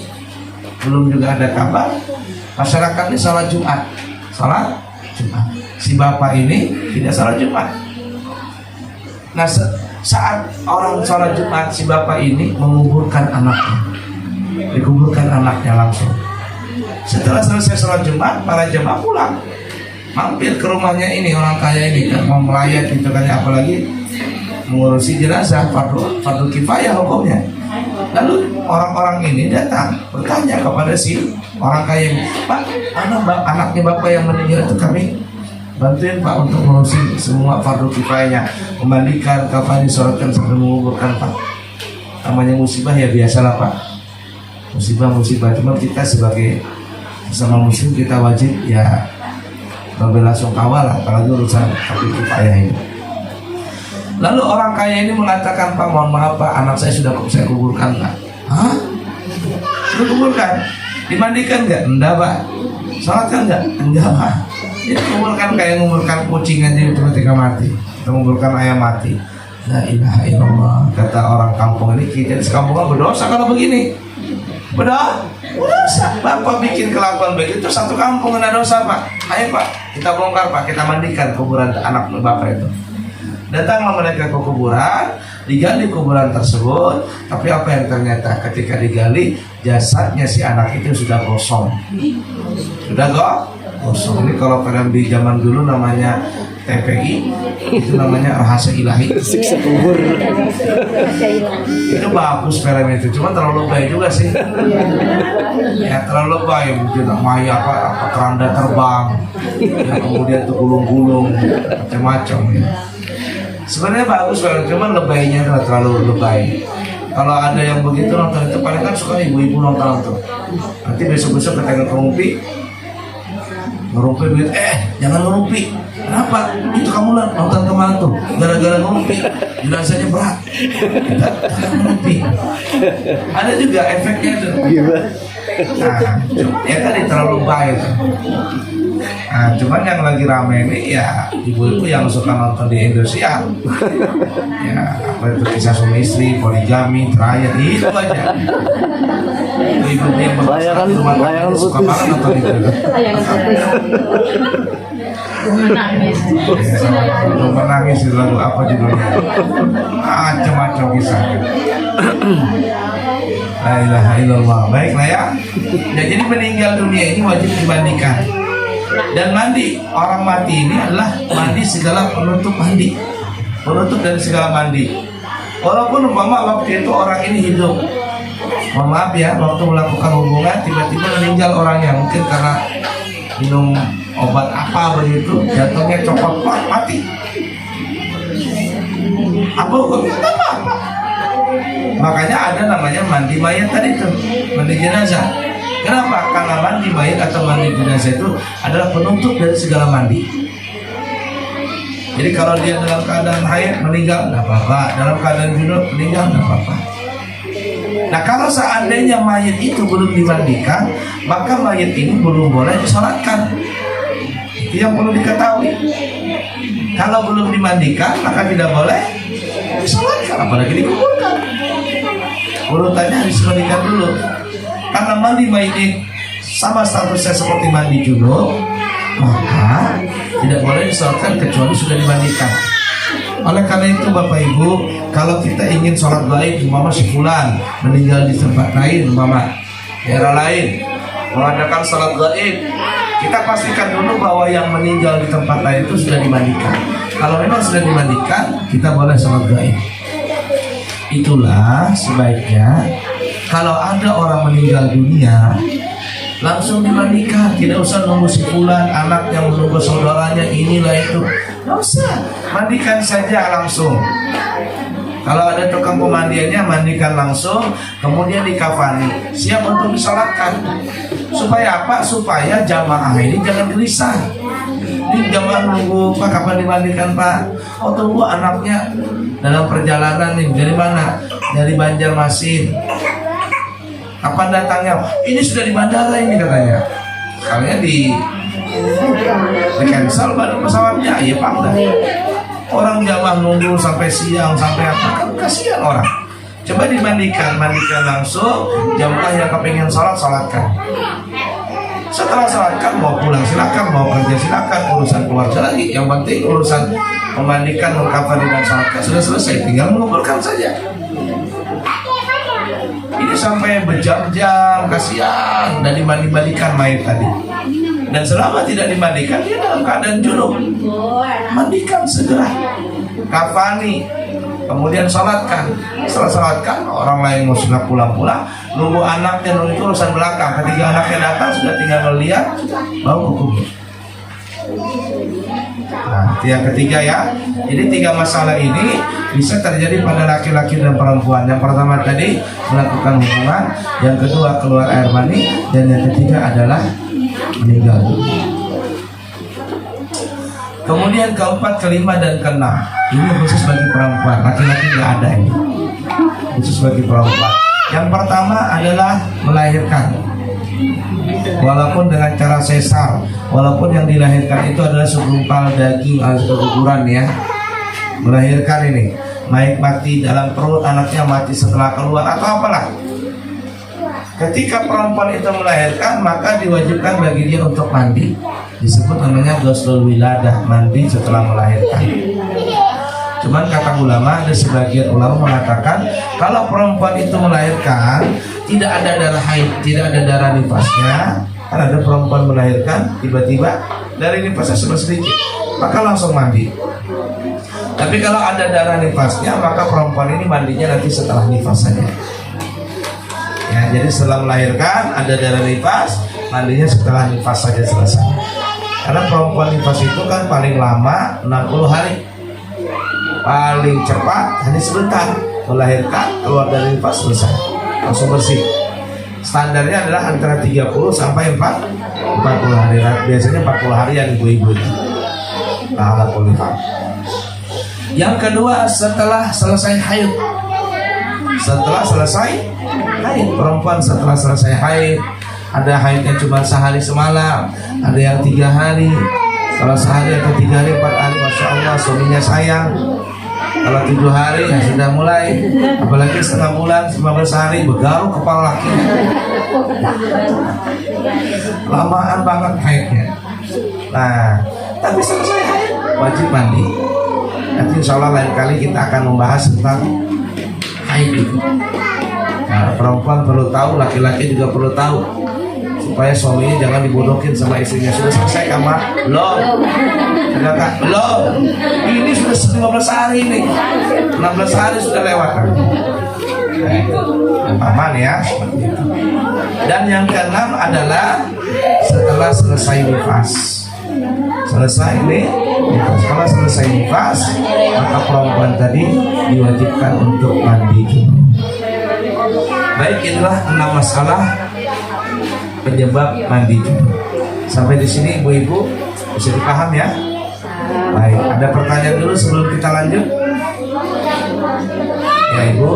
belum juga ada kabar. Masyarakat ini sholat Jumat. Si bapak ini tidak sholat Jumat. Nah, saat orang sholat Jumat, si bapak ini menguburkan anaknya. Dikuburkan anaknya langsung. Setelah selesai sholat Jumat, para jemaah pulang, mampir ke rumahnya ini, orang kaya ini kan mau melayat gitu kan, apalagi mengurusi jenazah, fardu kifayah hukumnya. Lalu orang-orang ini datang bertanya kepada si orang kaya ini, Pak, mana anaknya bapak yang meninggal itu, kami bantuin Pak untuk mengurusi semua fardu kifayahnya, memandikan, kafani, sholatkan sampai menguburkan Pak. Namanya musibah ya biasalah Pak, musibah. Cuma kita sebagai sesama muslim kita wajib ya membela sungkawa lah, apalagi urusan fardu kifayah ini. Lalu orang kaya ini mengatakan, Pak, mohon maaf Pak, anak saya sudah saya kuburkan Pak. Hah? Sudah kuburkan? Dimandikan nggak? Enggak Pak. Sholatkan nggak? Enggak Pak. Ini kuburkan kayak menguburkan kucing aja itu ketika mati, atau menguburkan ayam mati. La ilaha illallah. Kata orang kampung ini, kita sekampungnya berdosa kalau begini. Berdosa. Bapak bikin kelakuan begitu, satu kampung kena dosa Pak. Ayo Pak, kita bongkar Pak, kita mandikan kuburan anak bapak itu. Datanglah mereka ke kuburan, digali kuburan tersebut, tapi apa yang ternyata ketika digali, jasadnya si anak itu sudah gosong. Sudah gosong. Ini kalau film di zaman dulu namanya TPI, itu namanya rahasia ilahi. Siksa kubur. Itu bagus film itu, cuma terlalu lebay juga sih. Ya terlalu lebay, mungkin maya apa keranda terbang, ya, kemudian tuh gulung-gulung macam-macam ya. Sebenarnya bagus banget, cuman lebaynya terlalu lebay. Kalau ada yang begitu nonton itu, paling kan suka ibu-ibu nonton tuh. Nanti besok-besok ketika ngerumpi duit, jangan ngerumpi. Kenapa? Itu kamu lah nonton kemana tuh? Gara-gara ngerumpi, jenazahnya berat. Jangan ngerumpi. Ada juga efeknya tuh. Nah, ya tadi terlalu baik. Nah, cuman yang lagi rame ini ya ibu-ibu yang suka nonton di Indosiar. Ya, apa itu kisah suami istri, poligami, triad, itu aja. Ibu yang layangan suka banget nonton itu. Menangis itu lagu apa judulnya? Macam-macam kisah. La ilaha illallah. Baiklah ya. Nah, jadi meninggal dunia ini wajib dimandikan. Dan mandi orang mati ini adalah mandi segala penutup mandi, penutup dari segala mandi. Walaupun umpama waktu itu orang ini hidup, mohon maaf ya, waktu melakukan hubungan tiba-tiba meninggal orangnya, mungkin karena minum obat apa begitu, jatuhnya copot mati. Apa hukumnya? Makanya ada namanya mandi mayat tadi itu, mandi jenazah. Kenapa? Karena mandi mayat atau mandi jenazah itu adalah penutup dari segala mandi. Jadi kalau dia dalam keadaan haid meninggal, tidak apa-apa. Dalam keadaan junub meninggal, tidak apa-apa. Nah, kalau seandainya mayat itu belum dimandikan, maka mayat ini belum boleh disolatkan. Itu yang perlu diketahui. Kalau belum dimandikan, maka tidak boleh disolatkan, apalagi dikuburkan. Urutannya harus dimandikan dulu. Karena mandi mayit ini sama statusnya seperti mandi junub, maka tidak boleh disolatkan kecuali sudah dimandikan. Oleh karena itu Bapak Ibu, kalau kita ingin sholat gaib, umpama si fulan meninggal di tempat lain, umpama daerah lain, mengadakan sholat gaib, kita pastikan dulu bahwa yang meninggal di tempat lain itu sudah dimandikan. Kalau memang sudah dimandikan, kita boleh sholat gaib. Itulah sebaiknya kalau ada orang meninggal dunia langsung dimandikan, tidak usah nunggu si fulan anak yang menunggu saudaranya inilah itu, nggak usah, mandikan saja langsung. Kalau ada tukang pemandiannya, mandikan langsung, kemudian dikafani, siap untuk disolatkan. Supaya apa? Supaya jamaah ini jangan gelisah. Ini jamaah nunggu, Pak kapan dimandikan Pak? Oh tunggu anaknya dalam perjalanan nih, dari mana? Dari Banjarmasin. Kapan datangnya? Ini sudah di bandara ini katanya. Kalian di cancel baru pesawatnya, iya Pak udah. Orang jamaah nunggu sampai siang, sampai apa, kan kasihan orang. Coba dimandikan, mandikan langsung. Jamaah yang kepengen sholat, sholatkan. Setelah sholatkan, mau pulang silakan, mau kerja silakan, urusan keluarga lagi. Yang penting urusan memandikan, mengkafani dan sholatkan sudah selesai, tinggal mengumpulkan saja. Ini sampai berjam-jam, kasihan, dan dimandikan mayat tadi. Dan selama tidak dimandikan, dia dalam keadaan junub. Mandikan segera, kafani, kemudian sholatkan. Setelah sholatkan, orang lain mau sudah pulang-pulang, nunggu anaknya, nunggu itu urusan belakang. Ketika anaknya datang, sudah tinggal melihat, baru hukum. Nah, yang ketiga ya. Jadi 3 masalah ini bisa terjadi pada laki-laki dan perempuan. Yang pertama tadi melakukan hubungan, yang kedua keluar air mani, dan yang ketiga adalah meninggal. Kemudian keempat, kelima, dan keenam ini khusus bagi perempuan, laki-laki nggak ada ini. Khusus bagi perempuan. Yang pertama adalah melahirkan, walaupun dengan cara sesar, walaupun yang dilahirkan itu adalah segumpal daging atau keguguran ya. Melahirkan ini, baik mati dalam perut, anaknya mati setelah keluar atau apalah. Ketika perempuan itu melahirkan, maka diwajibkan bagi dia untuk mandi. Disebut namanya ghuslul wiladah, mandi setelah melahirkan. Cuman kata ulama, ada sebagian ulama mengatakan kalau perempuan itu melahirkan tidak ada darah haid, tidak ada darah nifasnya. Kan ada perempuan melahirkan tiba-tiba darah nifasnya cuma sedikit, maka langsung mandi. Tapi kalau ada darah nifasnya, maka perempuan ini mandinya nanti setelah nifas saja. Ya, jadi setelah melahirkan ada darah nifas, mandinya setelah nifas saja selesai. Karena perempuan nifas itu kan paling lama 60 hari, paling cepat hanya sebentar. Melahirkan, keluar dari nifas, selesai, langsung bersih. Standarnya adalah antara 30 sampai 40 hari. Biasanya 40 harian ibu-ibu itu. Nah, yang kedua, setelah selesai haid. Setelah selesai haid, perempuan setelah selesai haid, ada haidnya cuma sehari semalam, ada yang 3 hari. Kalau sehari atau 3 hari, 4 hari, masya Allah suaminya sayang. Kalau 7 hari ya sudah mulai, apalagi setengah bulan, 15 hari bergaruk kepala lakinya. Lamaan banget haidnya. Nah, tapi selesai haid wajib mandi. Nanti insya Allah lain kali kita akan membahas tentang haid itu. Nah, perempuan perlu tahu, laki-laki juga perlu tahu, supaya suaminya jangan dibodohin sama istrinya. Sudah selesai kamar? Belum. Sudah kak? Belum. Ini sudah 15 hari nih. 16 hari sudah lewat. Aman ya. Dan yang keenam adalah setelah selesai nifas. Selesai ini nifas. Kalau selesai nifas, maka perempuan tadi diwajibkan untuk mandi. Baik, inilah 6 masalah penyebab mandi junub. Sampai di sini ibu-ibu bisa dipaham ya? Baik, ada pertanyaan dulu sebelum kita lanjut? Ya ibu.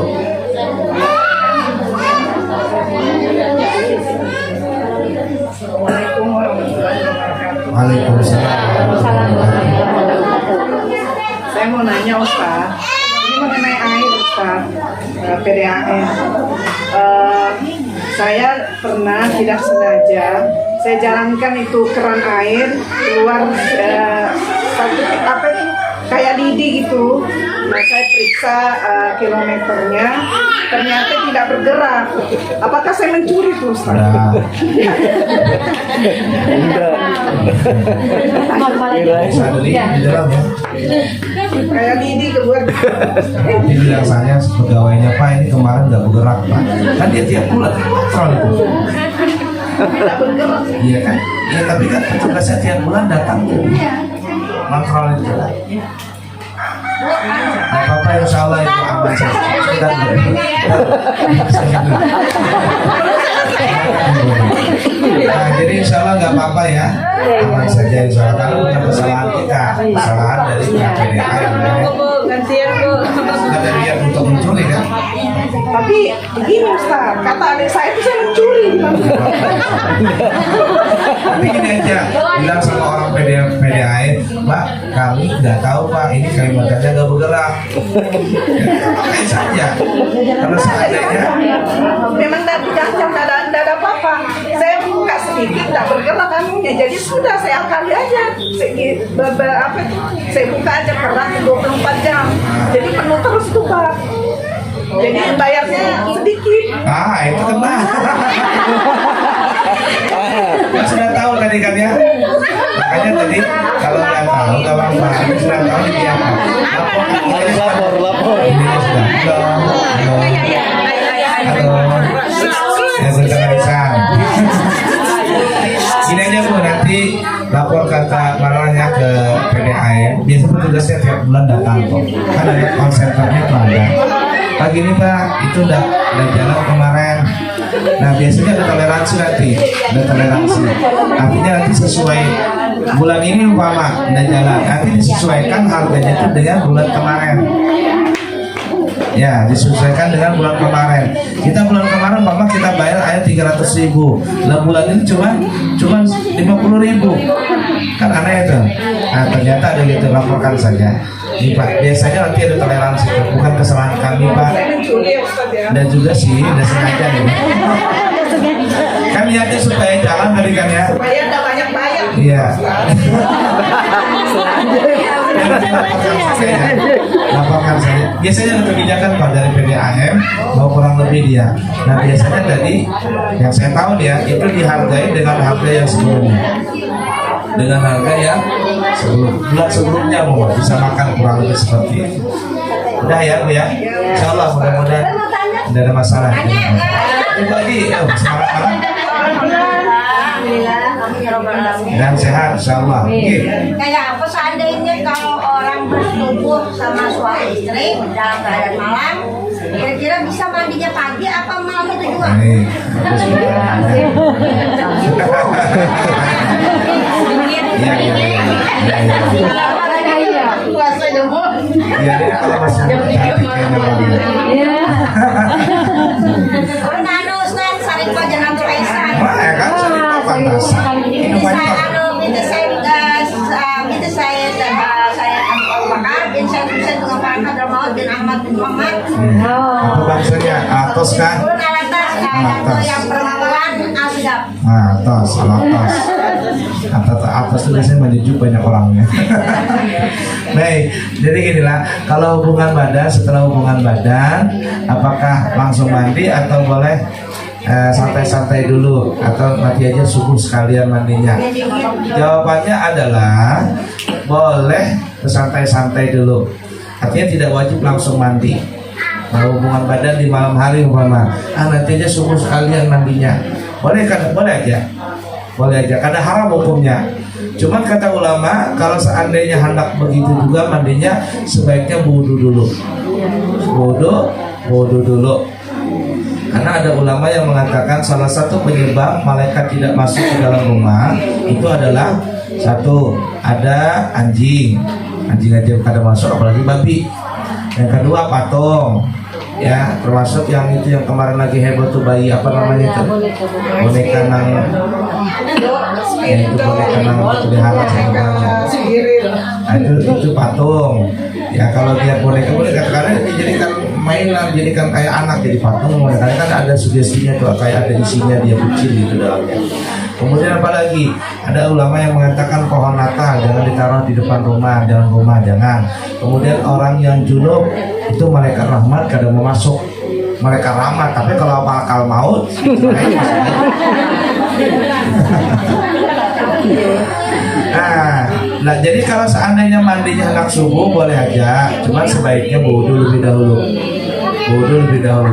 Waalaikumsalam. Saya mau nanya Ustaz, ini mengenai air Ustaz, PDAM. Saya pernah tidak sengaja, saya jalankan itu keran air keluar satu apa itu kayak lidi gitu. Nah saya periksa kilometernya, ternyata tidak bergerak. Apakah saya mencuri tuh Ustaz? Di dalam ya. Kayak lidi keluar. Ini biasanya pegawainya Pak ini kemarin nggak bergerak Pak. Kan dia tiap bulan kontrol itu. tidak bergerak. Iya kan? Iya, tapi kan petugasnya tiap bulan datang tuh kontrol itu. Nah, Bapak insya Allah itu aman saja. Sudah dulu. Nah, jadi insya Allah nggak apa-apa ya, aman saja insya Allah. Karena bukan kesalahan kita, kesalahan dari pihak PDA yang ada niat untuk mencuri kan. Tapi begini Ustaz, kata adik saya itu saya mencuri. Tapi gini aja, bilang sama orang PDA, Pak, kami nggak tahu Pak, ini kalimatnya nggak bergerak. Pakai saja. Kalau seandainya Memang tidak dikacau, tidak ada apa-apa. Saya buka sedikit, tidak bergerak kamunya. Jadi sudah saya kali aja. Saya buka aja keras 24 jam. Jadi penuh terus tuh Pak. Jadi bayarnya sedikit. itu kena. Ya, sudah tahu tadi kan ya. Makanya tadi kalau nggak tahu nggak apa-apa. Sudah tahu ini apa? Lapor. Ini sudah. Ya berkenalan. Ini aja Bu, nanti lapor kata marahnya ke PDAM. Biasa petugasnya tiap bulan datang kok. Kan ada call centernya tuh ada. Pagi ini Pak, itu udah jalan kemarin. Nah biasanya ada toleransi nanti, ada toleransi. Artinya nanti sesuai bulan ini umpama udah jalan, nanti disesuaikan harganya itu dengan bulan kemarin. Ya, disesuaikan dengan bulan kemarin. Kita bulan kemarin Mama kita bayar ayat 300.000. Lah bulan ini cuma 50.000. Kan aneh itu. Nah, ternyata ada gitu, laporkan saja. Nih Pak, biasanya nanti ada toleransi, bukan kesalahan kami Pak. Dan juga sih, udah sengaja nih. Kan niatnya supaya jalan tadi kan ya. Supaya tidak banyak bayar. Iya. Laporkan saja. Biasanya ada kebijakan Pak dari PDAM mau kurang lebih dia. Nah biasanya tadi yang saya tahu dia itu dihargai dengan harga yang sebelumnya. Dengan harga yang bulan sebelumnya mau bisa makan kurang lebih seperti itu. Udah ya Bu ya. Insya Allah mudah-mudahan tidak ada masalah. Lagi semangat malam. Dan sehat insya Allah. Kayak apa seandainya kalau orang bersetubuh sama suami istri dalam keadaan malam, kira-kira bisa mandinya pagi apa malam itu juga? Baik, bagus Bu. Iya, kalau masih Saling jangan beraisan. Wah, ya kan saling pantasan. Apa bangsanya? Atos kan? Yang perempuan asgap. Atos, alatos. Atas itu biasanya menjujuk banyak orangnya. Baik, jadi ginilah. Kalau hubungan badan, setelah hubungan badan, apakah langsung mandi atau boleh santai-santai dulu atau nanti aja subuh sekalian mandinya? Jawabannya adalah boleh santai-santai dulu. Artinya tidak wajib langsung mandi. Nah, hubungan badan di malam hari umpama, nanti aja subuh sekalian mandinya. Boleh kan? Boleh aja. Boleh aja. Karena haram hukumnya. Cuman kata ulama, kalau seandainya hendak begitu juga mandinya sebaiknya wudu dulu. Wudu dulu. Karena ada ulama yang mengatakan salah satu penyebab malaikat tidak masuk ke dalam rumah itu adalah satu, ada anjing aja kada masuk, apalagi babi. Yang kedua patung, ya termasuk yang itu yang kemarin lagi heboh tuh bayi apa namanya itu boneka nang itu boneka nang pelihara sama itu patung. Ya kalau dia boneka kadang-kadang dijadikan mainan, jadikan kayak anak jadi patung. Kadang-kadang kan ada sugestinya tuh kayak ada isinya dia kecil gitu dalamnya. Kemudian apalagi ada ulama yang mengatakan pohon natal jangan ditaruh di depan rumah, dalam rumah jangan. Kemudian orang yang junub itu malaikat rahmat kadang mau masuk, malaikat rahmat. Tapi kalau akal maut nah jadi kalau seandainya mandinya hendak subuh boleh aja, cuman sebaiknya wudu lebih dahulu.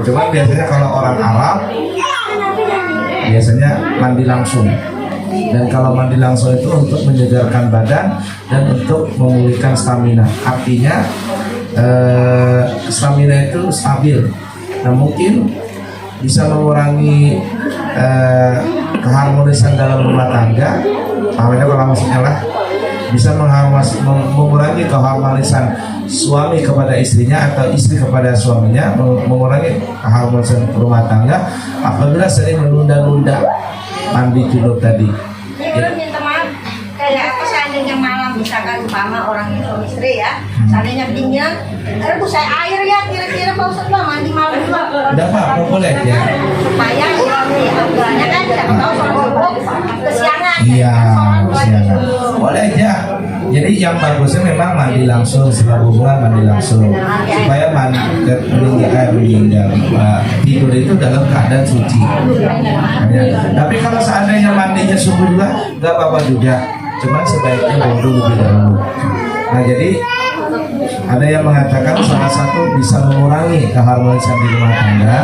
Cuman biasanya kalau orang Arab biasanya mandi langsung. Dan kalau mandi langsung itu untuk menyegarkan badan dan untuk memulihkan stamina. Artinya stamina itu stabil. Nah mungkin bisa mengurangi keharmonisan dalam rumah tangga. Makanya kalau maksudnya lah bisa mengurangi keharmonisan suami kepada istrinya atau istri kepada suaminya, mengurangi keharmonisan rumah tangga apabila sering menunda-nunda mandi junub tadi. Ini minta maaf, kayak apa seandainya malam misalkan umpama orang yang suami istri ya, seandainya kedinginan, rebus saya air ya kira-kira Pak Ustadz lah mandi malam juga. Tidak apa-apa, boleh ya. Supaya ya kan siapa tahu subuh kesiangan. Iya, kesiangan. Boleh aja. Jadi yang bagusnya memang mandi langsung setelah hubungan mandi langsung supaya meninggal tidur itu dalam keadaan suci. Tapi kalau seandainya mandinya subuh juga nggak apa-apa juga, cuma sebaiknya wudhu lebih dahulu. Nah jadi ada yang mengatakan salah satu bisa mengurangi keharmonisan di rumah tangga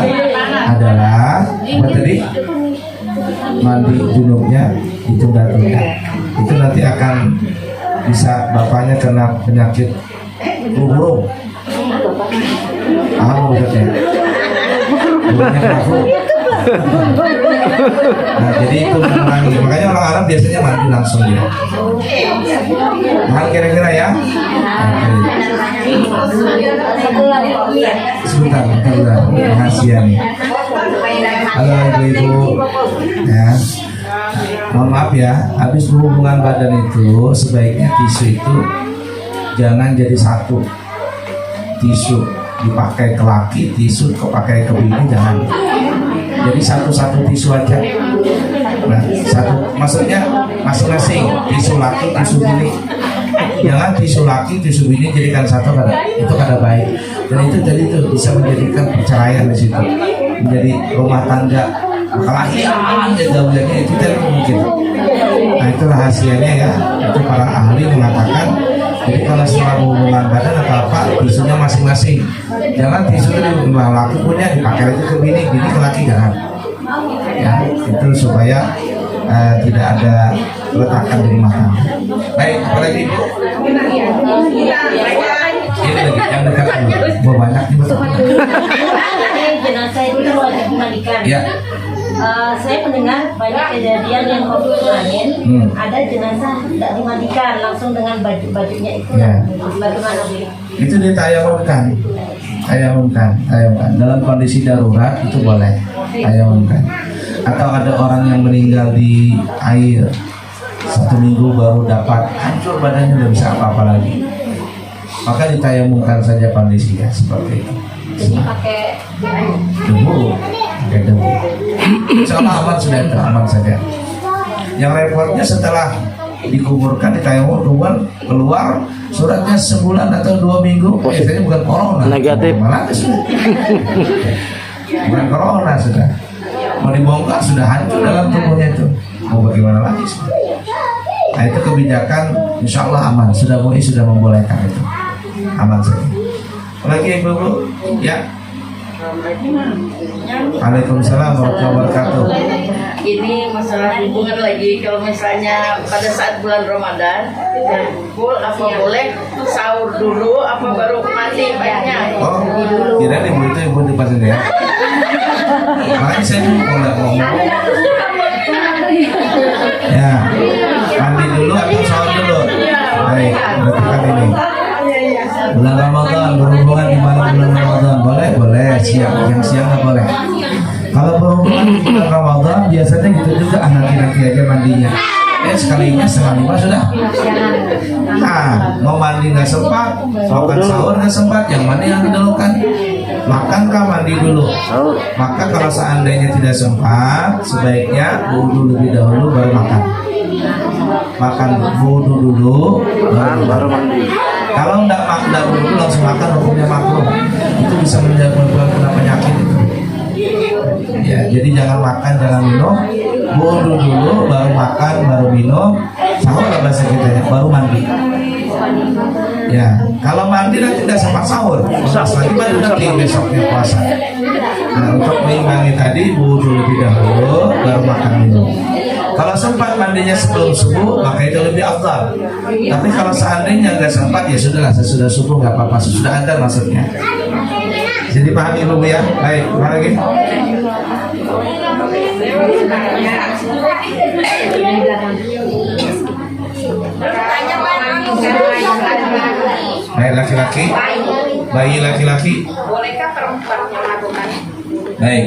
adalah apa tadi? Mandi junubnya ditunda-tunda. Itu nanti akan bisa bapaknya kena penyakit flu. Paham maksudnya? Flu-nya kena flu. Nah jadi itu mengurangi. Makanya orang Arab biasanya mandi langsung ya. Paham kira-kira ya? Sebentar, rahasia nih. Halo ibu-ibu, ya. Mohon maaf ya, habis berhubungan badan itu sebaiknya tisu itu jangan jadi satu. Tisu dipakai ke laki, tisu kepakai ke bini jangan. Jadi satu-satu tisu aja. Nah, satu maksudnya masing-masing tisu laki, tisu bini. Jangan tisu laki, tisu bini jadikan satu itu kada baik. Dan itu jadi itu bisa menjadikan perceraian di situ. Menjadi rumah tangga kelahiran gaulnya itu tidak mungkin. Nah itu rahasianya ya. Itu para ahli mengatakan. Jadi kalau setelah hubungan badan atau apa tisunya masing-masing. Jangan tisu itu laki punya dipakai lagi ke bini ke laki jangan. Ya itu supaya tidak ada letakan di rumah tangga. Baik, apalagi ibu? Ini lagi yang dekat dulu. Banyak nih betul. Jenazah itu wajib dimandikan. Ya. Saya mendengar banyak kejadian yang kemarin ada jenazah tidak dimandikan langsung dengan bajunya itu. Ya. Bagaimana Bu? Itu ditayamumkan. Dalam kondisi darurat itu boleh tayamumkan. Atau ada orang yang meninggal di air 1 minggu baru dapat hancur badannya udah bisa apa-apa lagi, maka ditayamumkan saja kondisinya seperti itu. Jadi pakai Debu. Insya Allah aman sudah itu, aman saja. Yang repotnya setelah dikuburkan ditayamum keluar suratnya sebulan atau 2 minggu, biasanya bukan corona. Negatif. Malah sudah. Bukan corona sudah. Mau dibongkar sudah hancur dalam tubuhnya itu. Mau bagaimana lagi sudah. Nah itu kebijakan insya Allah aman. Sudah MUI sudah membolehkan itu. Aman saja. Lagi ibu-ibu ya. Waalaikumsalam warahmatullahi wabarakatuh. Ini masalah hubungan lagi. Kalau misalnya pada saat bulan Ramadan kumpul, apa boleh sahur dulu apa baru mandi baiknya? Oh, kira ibu itu ibu di pasir ya. Makanya saya dulu kalau nggak ngomong. Ya, mandi dulu atau sahur dulu. Baik, berarti kan ini. Bulan Ramadan berhubungan di mana bulan Ramadan boleh siang nggak boleh. Kalau berhubungan di bulan Ramadan biasanya gitu juga anak laki-laki aja mandinya. Sekalinya setengah 5 sudah. Mau mandi nggak sempat, makan sahur nggak sempat, yang mana yang didahulukan? Makan kah mandi dulu? Maka kalau seandainya tidak sempat, sebaiknya wudhu lebih dahulu baru makan. Makan wudhu dulu baru mandi. Kalau enggak wudhu langsung makan hukumnya makruh. Itu bisa menyebabkan kena penyakit itu. Ya, jadi jangan makan, jangan minum. Wudhu dulu, baru makan, baru minum. Sahur lah bahasa kita ya, baru mandi. Ya, kalau mandi nanti udah sempat sahur. Lagi baru nanti besoknya puasa. Nah, untuk mengimbangi tadi wudu lebih dahulu, baru makan minum. Kalau sempat mandinya sebelum subuh, maka itu lebih afdal. Tapi kalau seandainya nggak sempat, ya sudahlah, sesudah subuh nggak apa-apa, sesudah ada maksudnya. Jadi pahami dulu ya. Baik, apa lagi? Baik, laki-laki, bayi laki-laki. Bolehkah perempuan yang melakukan? Baik.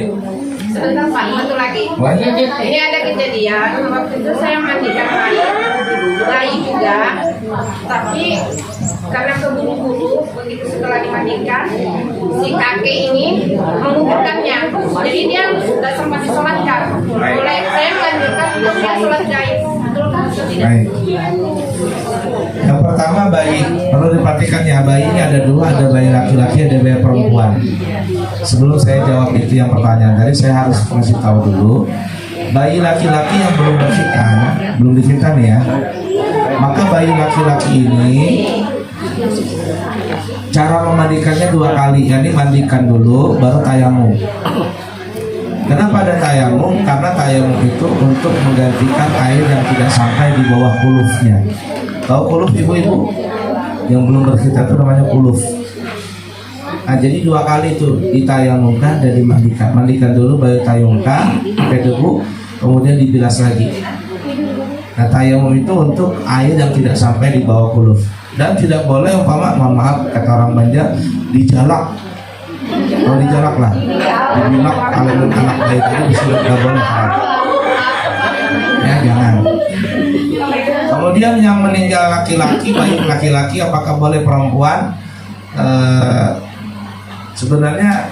Sebentar Pak, satu lagi. Ini ada kejadian waktu itu saya mandikan bayi juga, tapi karena keburu-buru begitu setelah dimandikan si kakek ini menguburkannya, jadi dia sudah sempat disolatkan. Boleh saya melanjutkan untuk dia sholat gaib, betulkah atau tidak? Baik. Yang pertama bayi, perlu diperhatikan ya, bayi ini ada dua, ada bayi laki-laki, ada bayi perempuan. Sebelum saya jawab itu yang pertanyaan tadi, saya harus kasih tahu dulu, bayi laki-laki yang belum dikhitan ya, maka bayi laki-laki ini cara memandikannya dua kali, yakni mandikan dulu baru tayamum. Kenapa ada tayamum? Karena tayamum itu untuk menggantikan air yang tidak sampai di bawah kulufnya. Tahu kuluf ibu-ibu? Yang belum berkhitan itu namanya kuluf. Nah, jadi dua kali itu ditayamumkan dan dimandikan. Mandikan dulu baru tayamumkan pakai debu, kemudian dibilas lagi. Nah, tayamum itu untuk air yang tidak sampai di bawah kuluf. Dan tidak boleh umpama, mohon maaf kata orang Banjar, dijalak. Kalau dijalak lah, dibilak kalau anak bayi tadi disuruh nggak boleh. Ya jangan. Kemudian yang meninggal laki-laki, bayi laki-laki, apakah boleh perempuan? Sebenarnya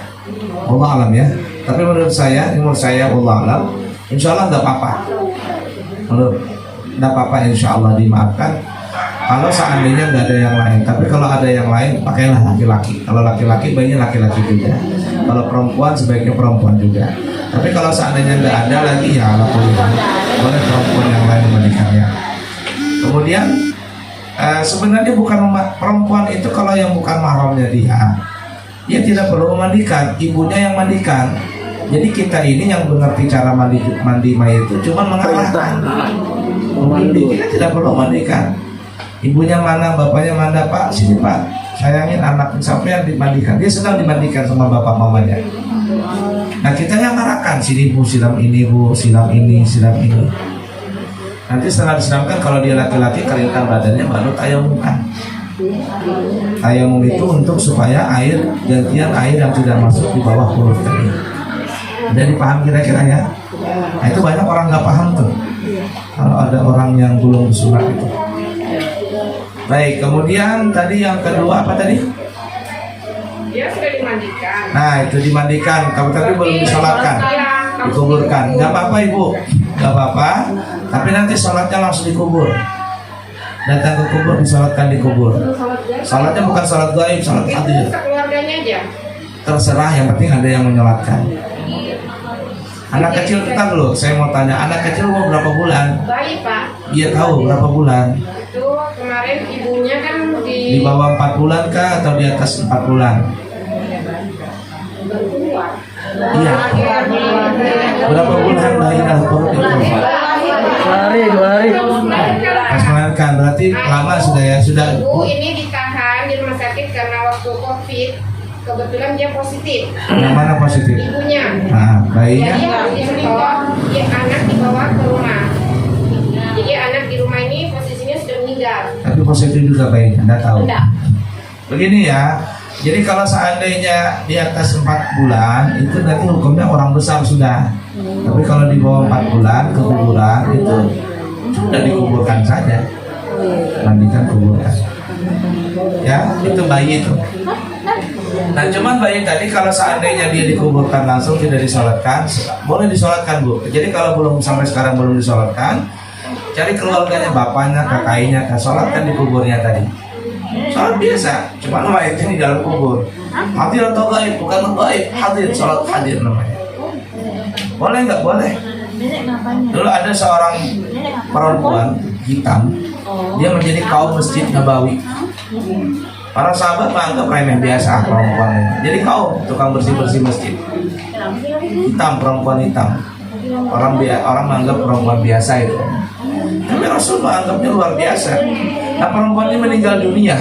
Allah alam ya. Tapi menurut saya Allah alam, insya Allah nggak apa-apa. Nggak apa-apa, insya Allah dimaafkan. Kalau seandainya nggak ada yang lain, tapi kalau ada yang lain, pakailah laki-laki. Kalau laki-laki, bayinya laki-laki juga. Kalau perempuan, sebaiknya perempuan juga. Tapi kalau seandainya nggak ada lagi, ya alhamdulillah, boleh perempuan yang lain memandikannya. Kemudian sebenarnya bukan perempuan itu kalau yang bukan mahramnya dia tidak perlu memandikan, ibunya yang mandikan. Jadi kita ini yang mengerti cara mandi mayat itu cuma mengarahkan. Kita tidak perlu mandikan. Ibunya mana, bapaknya mana, Pak, sini Pak, sayangin anak sampai dimandikan. Dia sedang dimandikan sama bapak mamanya. Nah kita yang mengarahkan, sini Bu, siram ini Bu, siram ini, siram ini. Nanti setelah disiramkan, kalau dia laki-laki, keringkan badannya, baru tayamumkan. Tayamum itu untuk supaya air, gantian air yang tidak masuk di bawah kuluf tadi. Udah dipaham kira-kira ya? Nah itu banyak orang nggak paham tuh. Kalau ada orang yang belum sunat itu. Baik, kemudian tadi yang kedua apa tadi? Dia sudah dimandikan. Nah itu dimandikan, kamu tapi belum disolatkan, dikuburkan. Gak apa-apa ibu, gak apa-apa. Tapi nanti sholatnya langsung dikubur. Datang ke kubur, disolatkan di kubur. Sholatnya bukan sholat gaib, sholat hadir. Keluarganya aja. Terserah, yang penting ada yang menyolatkan. Anak kecil kita dulu, saya mau tanya, anak kecil mau berapa bulan? Bayi Pak. Iya tahu berapa bulan? Itu kemarin ibunya kan Di bawah 4 bulan kah atau di atas 4 bulan? Iya. Berapa bulan bayi dah perut itu? 2 hari. Pas melahirkan berarti lama sudah ya, sudah. ibu ini ditahan di rumah sakit karena waktu COVID kebetulan dia positif. Yang mana positif? Ibunya. Nah, bayinya. Jadi harus disetor, dia anak dibawa ke rumah. Jadi anak di rumah ini posisinya sudah meninggal. Tapi positif juga bayinya, Anda tahu. Enggak. Begini ya. Jadi kalau seandainya di atas 4 bulan itu nanti hukumnya orang besar sudah. Tapi kalau di bawah 4 bulan kekuburan itu sudah dikuburkan saja. Mandikan, kuburkan. Ya, itu bayi itu. Nah cuman bayi tadi kalau seandainya dia dikuburkan langsung tidak disolatkan, boleh disolatkan Bu. Jadi kalau belum sampai sekarang belum disolatkan, cari keluarganya, bapaknya, kakaknya, solatkan di kuburnya tadi. Sholat biasa, cuma mayatnya di dalam kubur. Hadir atau gaib, bukan gaib, hadir, sholat hadir namanya. Boleh nggak? Boleh. Dulu ada seorang perempuan hitam, dia menjadi kaum Masjid Nabawi. Para sahabat menganggap remeh biasa perempuan ini. Jadi kau tukang bersih-bersih masjid, hitam, perempuan hitam. Orang menganggap perempuan biasa itu. Tapi Rasul menganggapnya luar biasa. Nah, perempuan ini meninggal dunia.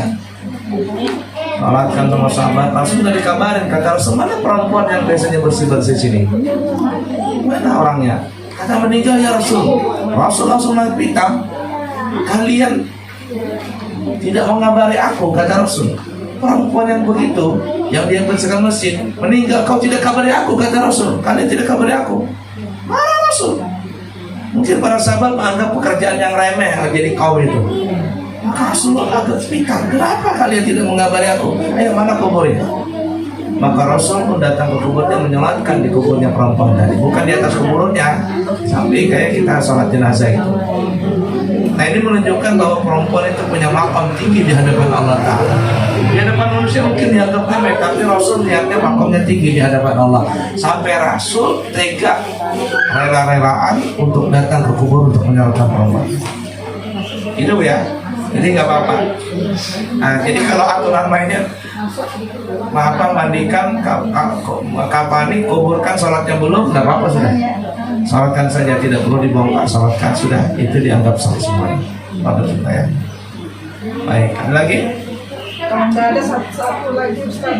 Sholatkan sama sahabat, langsung sudah dikabarin. Kata Rasul, mana perempuan yang biasanya bersih-bersih sini? Mana orangnya? Kata meninggal ya Rasul. Rasul langsung naik pitam. Kalian tidak mengabari aku, kata Rasul. Perempuan yang begitu, yang dia bersihkan masjid, meninggal, kau tidak kabari aku, kata Rasul. Kalian tidak kabari aku. Mana Rasul? Mungkin para sahabat menganggap pekerjaan yang remeh jadi kaum itu. Maka Rasulullah agak pikir, kenapa kalian tidak mengabari aku? Ayo, mana kuburnya? Maka Rasul pun datang ke kuburnya, menyolatkan di kuburnya perempuan tadi. Bukan di atas kuburnya, sampai kayak kita sholat jenazah itu. Nah, ini menunjukkan bahwa perempuan itu punya makam tinggi di hadapan Allah Ta'ala. Di hadapan manusia mungkin dianggap remeh, tapi Rasul niatnya makamnya tinggi di hadapan Allah. Sampai Rasul tega rela-relaan untuk datang ke kubur untuk menyolatkan perempuan. Itu ya. Jadi nggak apa-apa. Nah, jadi kalau aturan mainnya, mandikan, kapani, kuburkan, sholatnya belum, nggak apa-apa sudah. Sholatkan saja, tidak perlu dibongkar, sholatkan sudah, itu dianggap sah semuanya. Pada kita ya. Baik, ada lagi? Kalau nggak ada satu lagi Ustaz.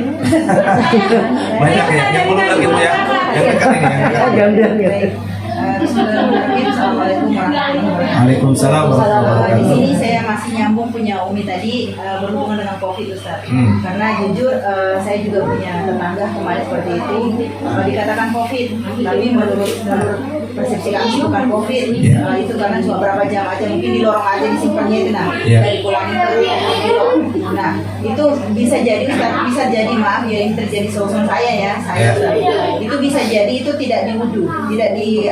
Banyak ya, yang belum lagi Bu ya. Yang dekat ini, yang dekat. Assalamualaikum warahmatullahi wabarakatuh. Waalaikumsalam warahmatullahi Di wabarakatuh. sini saya masih nyambung punya Umi tadi berhubungan dengan COVID Ustaz. Karena jujur saya juga punya tetangga kemarin seperti itu dikatakan COVID, tapi menurut persepsi kami bukan COVID. Itu karena cuma berapa jam aja, mungkin di lorong aja disimpannya itu dari pulangnya itu. Nah itu bisa jadi Ustaz, bisa jadi maaf ya ini terjadi seusun saya ya, Ustaz. Itu bisa jadi itu tidak diwudu, tidak di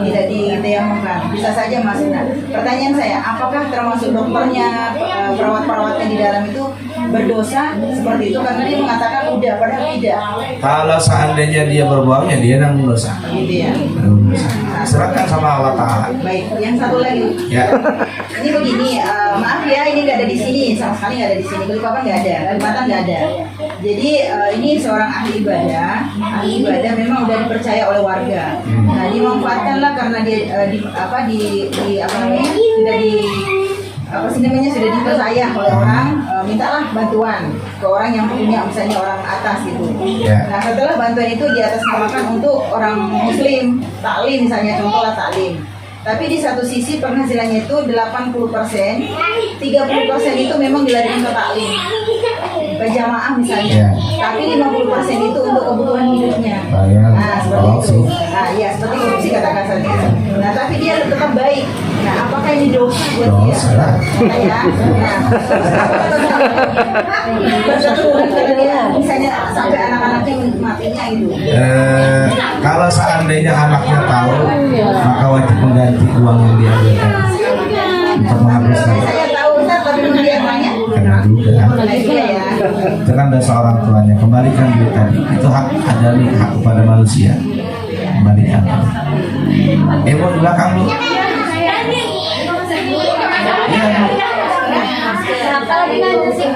tidak ditayamumkan, bisa saja Mas. Nah, pertanyaan saya, apakah termasuk dokternya, perawat-perawatnya di dalam itu berdosa seperti itu? Karena dia mengatakan udah, padahal tidak. Kalau seandainya dia berbohongnya, dia yang berdosa. Gitu ya. Serahkan sama Allah Ta'ala. Baik, yang satu lagi. Ya. Ini begini, maaf ya, ini nggak ada di sini, sama sekali nggak ada di sini. Balikpapan nggak ada, Kalimantan nggak ada. Jadi ini seorang ahli ibadah memang udah dipercaya oleh warga. Nah, dimanfaatkanlah karena dia sudah dipercaya oleh orang, mintalah bantuan ke orang yang punya, misalnya orang atas gitu. Nah, setelah bantuan itu di atas namakan untuk orang muslim, taklim misalnya, contohlah taklim. Tapi di satu sisi penghasilannya itu 80%, 30% itu memang dilarikan ke taklim, ke jamaah misalnya. Tapi 50% itu untuk kebutuhan hidupnya. Nah, seperti itu. Nah, ya seperti korupsi katakan saja. Nah, tapi dia tetap baik. Nah, apakah ini dosa buat dia? Ya. Nah, misalnya sampai anak-anaknya menikmatinya itu. Kalau seandainya anaknya tahu, maka wajib mengganti uang yang diambilkan untuk menghapuskan. Saya tahu Ustaz, tapi dia tanya. Karena juga, itu kan dosa orang tuanya. Kembalikan duit tadi. Itu hak adami, hak kepada manusia. Kembalikan. Bu, di belakang Bu. Iya Bu.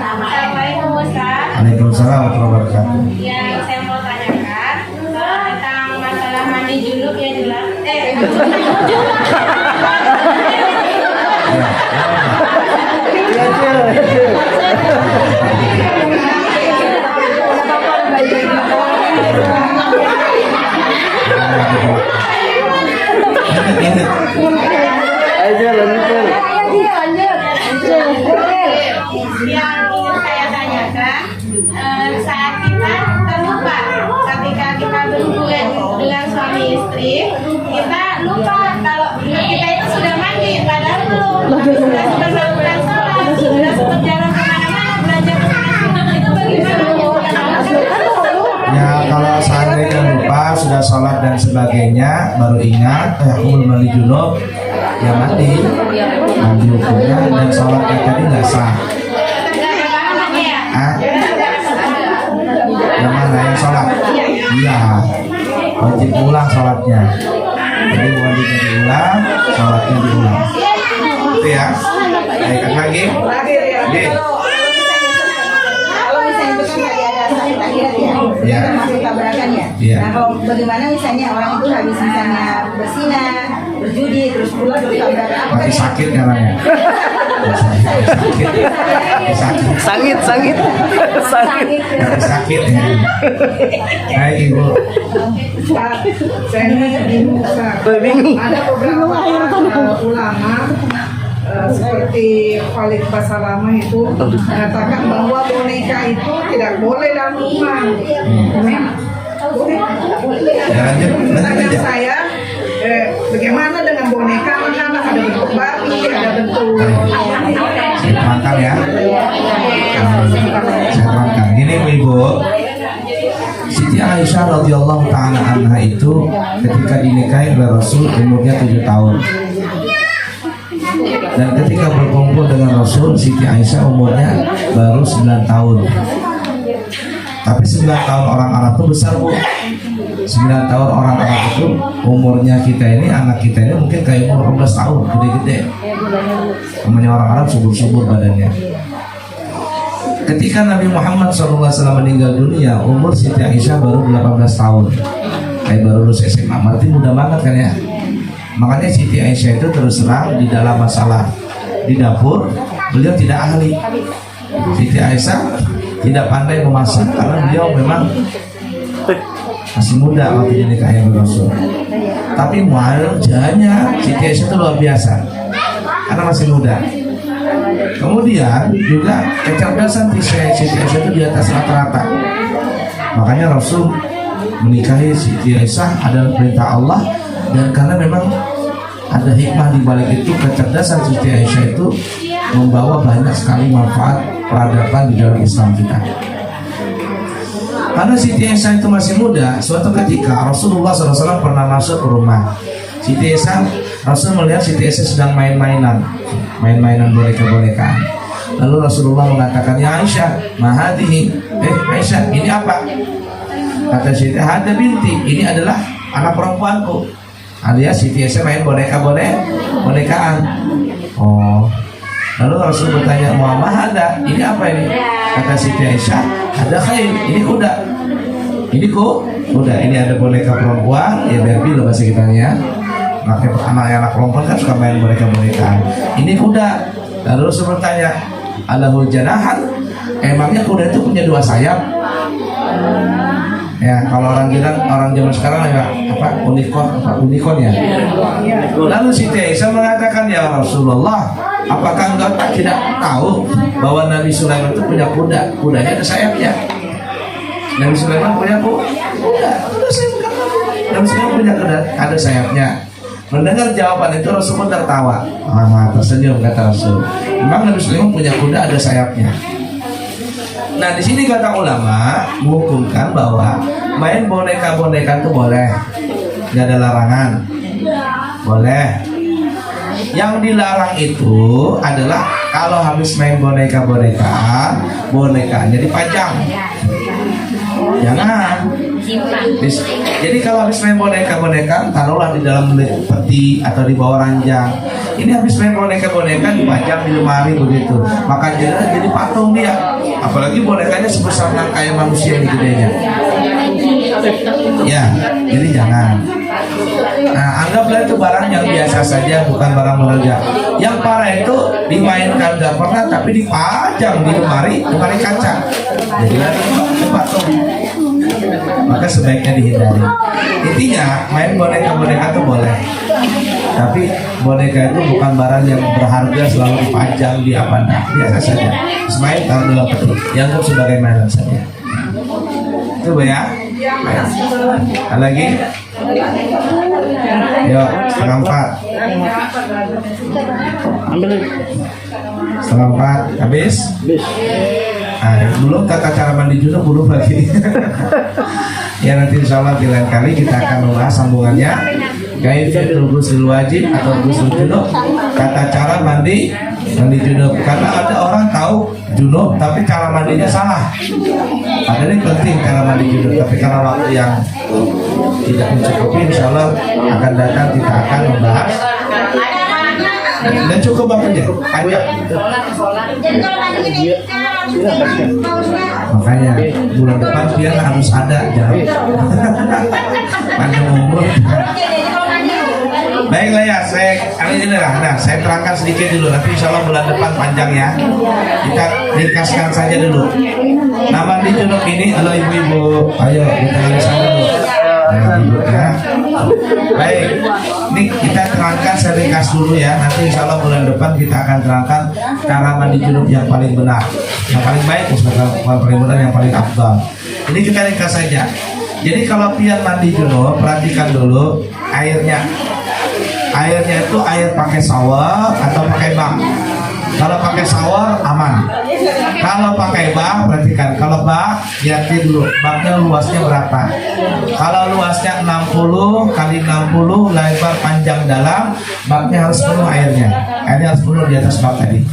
Assalamualaikum Ustaz. Waalaikumsalam warahmatullahi wabarakatuh. Yang saya mau tanyakan tentang masalah mandi junub ya jelas. Yang ingin saya tanyakan, saat kita terlupa ketika kita berhubungan dengan suami istri, kita lupa kalau kita itu sudah mandi, padahal belum. Sudah melakukan sholat, sudah berjalan kemana-mana, belajar kemana-mana, itu bagaimana? Ya, kalau seandainya lupa sudah sholat dan sebagainya, baru ingat, aku belum mandi junub, ya mandi hukumnya, dan sholatnya tadi nggak sah. Yang mana yang sholat? Iya, wajib ulang sholatnya. Jadi mandinya diulang, sholatnya diulang. Itu ya. Baik, lagi. Oke. Kalau misalnya itu kan tadi ada sakit akhirat ya, Iya. itu masuk tabrakan ya. Iya. Nah kalau bagaimana misalnya orang itu habis misalnya berzina, berjudi, terus pulang terus tabrakan, apa Mati sakit karena sakit Sangit. sakit ya. Baik Ibu. Ustaz, saya ini bingung Ustaz. Bingung. Ada beberapa ulama seperti Khalid Basalamah itu mengatakan bahwa boneka itu tidak boleh dalam rumah. Ya, lanjut Pertanyaan aja. saya, bagaimana dengan boneka? Anak ada bentuk babi, ada bentuk Saya terangkan ya. Saya terangkan. Gini Ibu. Siti Aisyah radhiyallahu taala anha itu ketika dinikahi oleh Rasul umurnya 7 tahun. Dan ketika berkumpul dengan Rasul, Siti Aisyah umurnya baru 9 tahun. Tapi 9 tahun orang Arab itu besar Bu. 9 tahun orang Arab itu umurnya kita ini, anak kita ini mungkin kayak umur 15 tahun, gede-gede. Namanya orang Arab subur-subur badannya. Ketika Nabi Muhammad SAW meninggal dunia, umur Siti Aisyah baru 18 tahun. Kayak baru lulus SMA, berarti muda banget kan ya. Makanya Siti Aisyah itu terus terang di dalam masalah di dapur, beliau tidak ahli. Siti Aisyah tidak pandai memasak karena beliau memang masih muda waktu dinikahi oleh Rasul. Tapi wajahnya Siti Aisyah itu luar biasa karena masih muda. Kemudian juga kecerdasan Siti Aisyah itu di atas rata-rata. Makanya Rasul menikahi Siti Aisyah adalah perintah Allah, dan karena memang ada hikmah di balik itu, kecerdasan Siti Aisyah itu membawa banyak sekali manfaat peradaban di dalam Islam kita. Karena Siti Aisyah itu masih muda, suatu ketika Rasulullah SAW pernah masuk ke rumah Siti Aisyah. Rasul melihat Siti Aisyah sedang main-mainan boneka-bonekaan. Lalu Rasulullah mengatakan, "Ya Aisyah, mahadihi." Aisyah, ini apa? Kata Siti, "Hada binti." Ini adalah anak perempuanku. Alias Siti Aisyah main bonekaan. Oh. Lalu Rasul bertanya, "Muhammad hada, ini apa ini?" Kata Siti Aisyah, "Ada khair, ini kuda." Ini kuda, ini ada boneka perempuan, ya Barbie loh bahasa kitanya. Anak perempuan kan suka main boneka-bonekaan. Ini kuda. Lalu Rasul bertanya, "Alahu janahan?" Emangnya kuda itu punya 2 sayap? Ya, kalau orang zaman sekarang ya apa unicorn ya. Lalu Siti Aisyah mengatakan, "Ya Rasulullah, apakah engkau tidak tahu bahwa Nabi Sulaiman itu punya kuda? Kudanya ada sayapnya." Nabi Sulaiman punya kuda sayap. Nabi Sulaiman punya kuda ada sayapnya. Mendengar jawaban itu Rasul pun tertawa. Tersenyum kata Rasul. Memang Nabi Sulaiman punya kuda ada sayapnya. Nah di sini kata ulama menghukumkan bahwa main boneka-boneka itu boleh, nggak ada larangan, boleh. Yang dilarang itu adalah kalau habis main bonekanya dipajang. Jangan. Jadi kalau habis main boneka taruhlah di dalam peti atau di bawah ranjang. Ini habis main boneka dipajang di lemari begitu, maka jadi patung dia. Apalagi bonekanya sebesar kayak manusia ini gedenya. Ya, jadi jangan. Nah, anggaplah itu barang yang biasa saja, bukan barang berharga. Yang parah itu dimainkan gak pernah, tapi dipajang di lemari kaca. Jadi itu patung. Maka sebaiknya dihindari. Intinya main boneka itu boleh, tapi boneka itu bukan barang yang berharga selalu dipajang di apa biasa saja. Main taruh dalam peti, dianggap sebagai mainan saja. Itu ya. Ada lagi? Yuk, 3:30. Setengah 4 habis? Belum tata cara mandi junub, belum lagi. Ya nanti insya Allah di lain kali kita akan membahas sambungannya. Kaifiyatul ghusl wajib atau ghusl junub, kata cara mandi junub. Karena ada orang tahu junub tapi cara mandinya salah. Padahal ini penting cara mandi junub, tapi karena waktu yang tidak mencukupi, insya Allah akan datang kita akan membahas Dan cukup apa aja? Ada. Jadi kalau mandinya etika harus pausnya. Makanya bulan depan dia harus ada ya. Panjang umur. Jadi kalau mandi Baiklah ya, ini lah. Nah, saya terangkan sedikit dulu. Nanti insya Allah bulan depan panjang ya. Kita ringkaskan saja dulu. Nama di junub ini, halo ibu-ibu. Ayo kita ringkaskan dulu. Nah, ibu ya. Baik, ini kita terangkan saya ringkas dulu ya. Nanti insya Allah bulan depan kita akan terangkan cara mandi junub yang paling benar, yang paling baik, yang paling benar, yang paling afdal. Ini kita ringkas saja. Jadi kalau pian mandi junub, perhatikan dulu airnya. Airnya itu air pakai shower atau pakai bak. Kalau pakai shower aman. Kalau pakai bak, perhatikan. Kalau bak, lihatin dulu baknya luasnya berapa. Kalau luasnya 60 kali 60, lebar panjang dalam, baknya harus penuh airnya. Airnya harus penuh di atas bak tadi.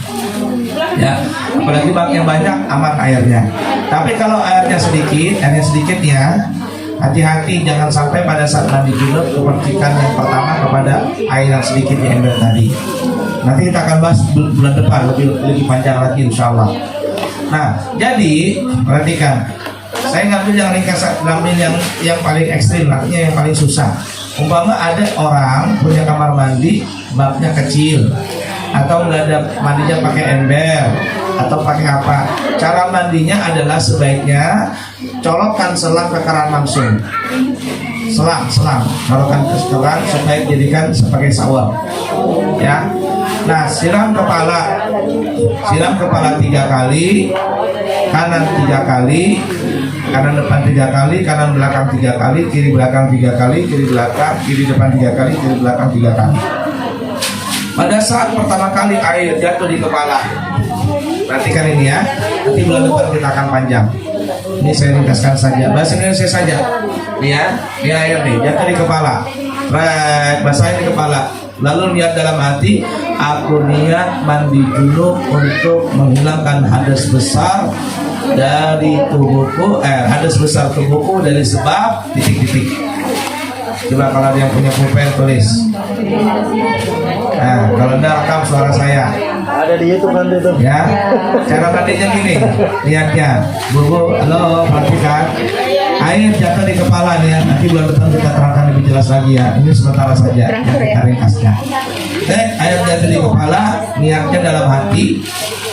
Ya, apalagi baknya banyak, aman airnya. Tapi kalau airnya sedikit ya, hati-hati jangan sampai pada saat mandi junub kepercikan yang pertama kepada air yang sedikit di ember tadi. Nanti kita akan bahas bulan depan lebih panjang lagi insya Allah. Nah, jadi perhatikan, saya ngambil yang paling ekstrim, artinya yang paling susah. Umpama ada orang punya kamar mandi baknya kecil, atau nggak ada mandinya pakai ember atau pakai apa. Cara mandinya adalah sebaiknya colokkan selang ke keran langsung. Selang, colokkan ke keran supaya dijadikan sebagai shower. Ya. Nah, siram kepala 3 kali, kanan 3 kali, kanan depan 3 kali, kanan belakang 3 kali, kiri belakang 3 kali, kiri belakang, kiri depan 3 kali, kiri belakang 3 kali. Pada saat pertama kali air jatuh di kepala, perhatikan ini ya. Nanti bulan depan kita akan panjang. Ini saya ringkaskan saja, bahasa Indonesia saja. Nih ya, ini air nih jatuh di kepala. Basahin di kepala. Lalu niat dalam hati, aku niat mandi junub untuk menghilangkan hadas besar dari tubuhku, hadas besar tubuhku dari sebab titik-titik. Coba kalau ada yang punya pulpen tulis. Nah, kalau enggak rekam suara saya. Ada di YouTube kan itu. Ya, cara mandinya gini, lihatnya, bu, halo, perhatikan, air jatuh di kepala nih ya. Nanti bulan depan kita terangkan lebih jelas lagi ya. Ini sementara saja yang kita ringkasnya. Air jatuh di kepala, niatnya dalam hati,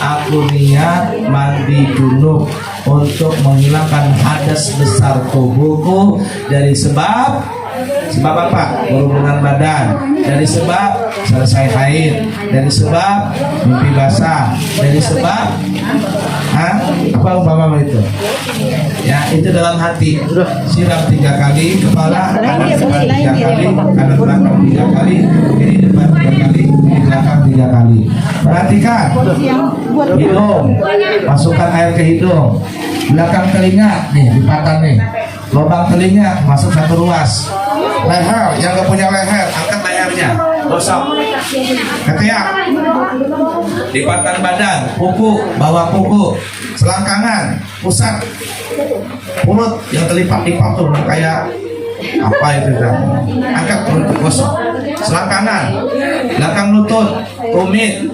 aku niat mandi junub untuk menghilangkan hadas besar tubuhku dari sebab apa? Berhubungan badan, dari sebab selesai haid, dari sebab mimpi basah, dari sebab apa umpama itu? Ya, itu dalam hati. Siram 3 kali kepala, kanan depan 3 kali, kanan belakang 3 kali, kiri depan 3 kali, kiri belakang 3 kali. Perhatikan hidung, masukkan air ke hidung. Belakang telinga nih, lipatan nih. Lubang telinga masuk 1 ruas. Leher, yang gak punya leher, angkat lehernya, gosok. Ketiak, lipatan badan, kuku, bawah kuku, selangkangan, pusat, mulut yang terlipat-lipat tuh kayak apa itu kan? Angkat untuk gosok. Selangkangan, belakang lutut, tumit,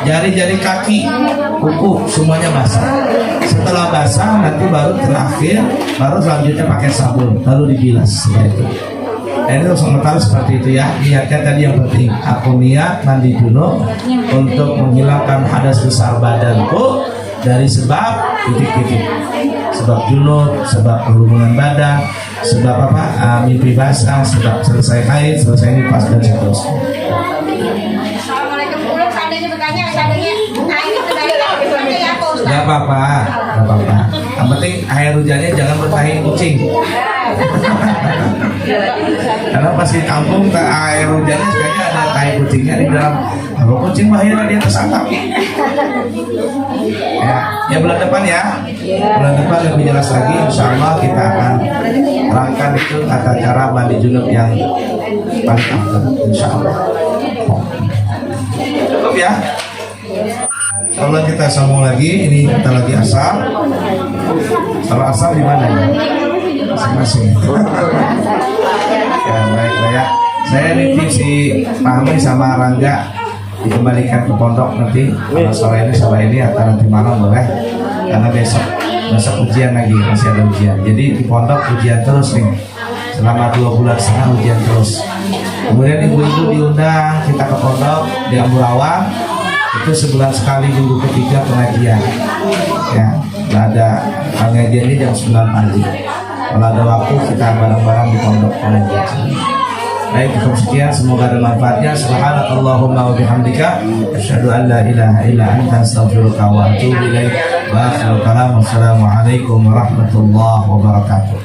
jari-jari kaki, kuku, semuanya basah. Setelah basah nanti baru terakhir, baru selanjutnya pakai sabun, lalu dibilas seperti itu. Ini sementara seperti itu ya. Niatnya tadi yang penting. Aku niat mandi junub untuk menghilangkan hadas besar badanku dari sebab titik-titik. Sebab junub, sebab berhubungan badan, sebab apa? Mimpi basah, sebab selesai haid, selesai nifas dan seterusnya. Assalamualaikum. Seandainya bertanya, seandainya air itu dari ya Pak Ustaz. Gak apa-apa. Yang penting air hujannya jangan bertahi kucing. Karena pas di kampung air hujannya sebenarnya ada tai kucingnya di dalam. Kalau kucing akhirnya dia tersangkap. Ya bulan depan ya. Bulan depan lebih jelas lagi. Insya Allah kita akan terangkan itu tata cara mandi junub yang paling afdal. Insya Allah. Cukup ya. Insya Allah kita sambung lagi. Ini kita lagi asar. Kalau asar di mana ya? Masing-masing. Ya baik ya. Saya nitip si Fahmi sama Rangga dikembalikan ke pondok nanti kalau sore ini atau nanti malam boleh, karena besok ujian lagi, masih ada ujian. Jadi di pondok ujian terus nih selama 2 bulan setengah, ujian terus. Kemudian ibu-ibu diundang kita ke pondok di Amburawa, itu sebulan sekali minggu ketiga pengajian ya. Ada pengajian ini jam 9 pagi. Kalau ada waktu kita bareng-bareng di pondok pengajian. Baik, cukup sekian, semoga ada manfaatnya. Subhanakallahumma wa bihamdika asyhadu an la ilaha illa anta astaghfiruka wa atubu ilaik. Wa akhiru kalam, wassalamu alaikum warahmatullahi wabarakatuh.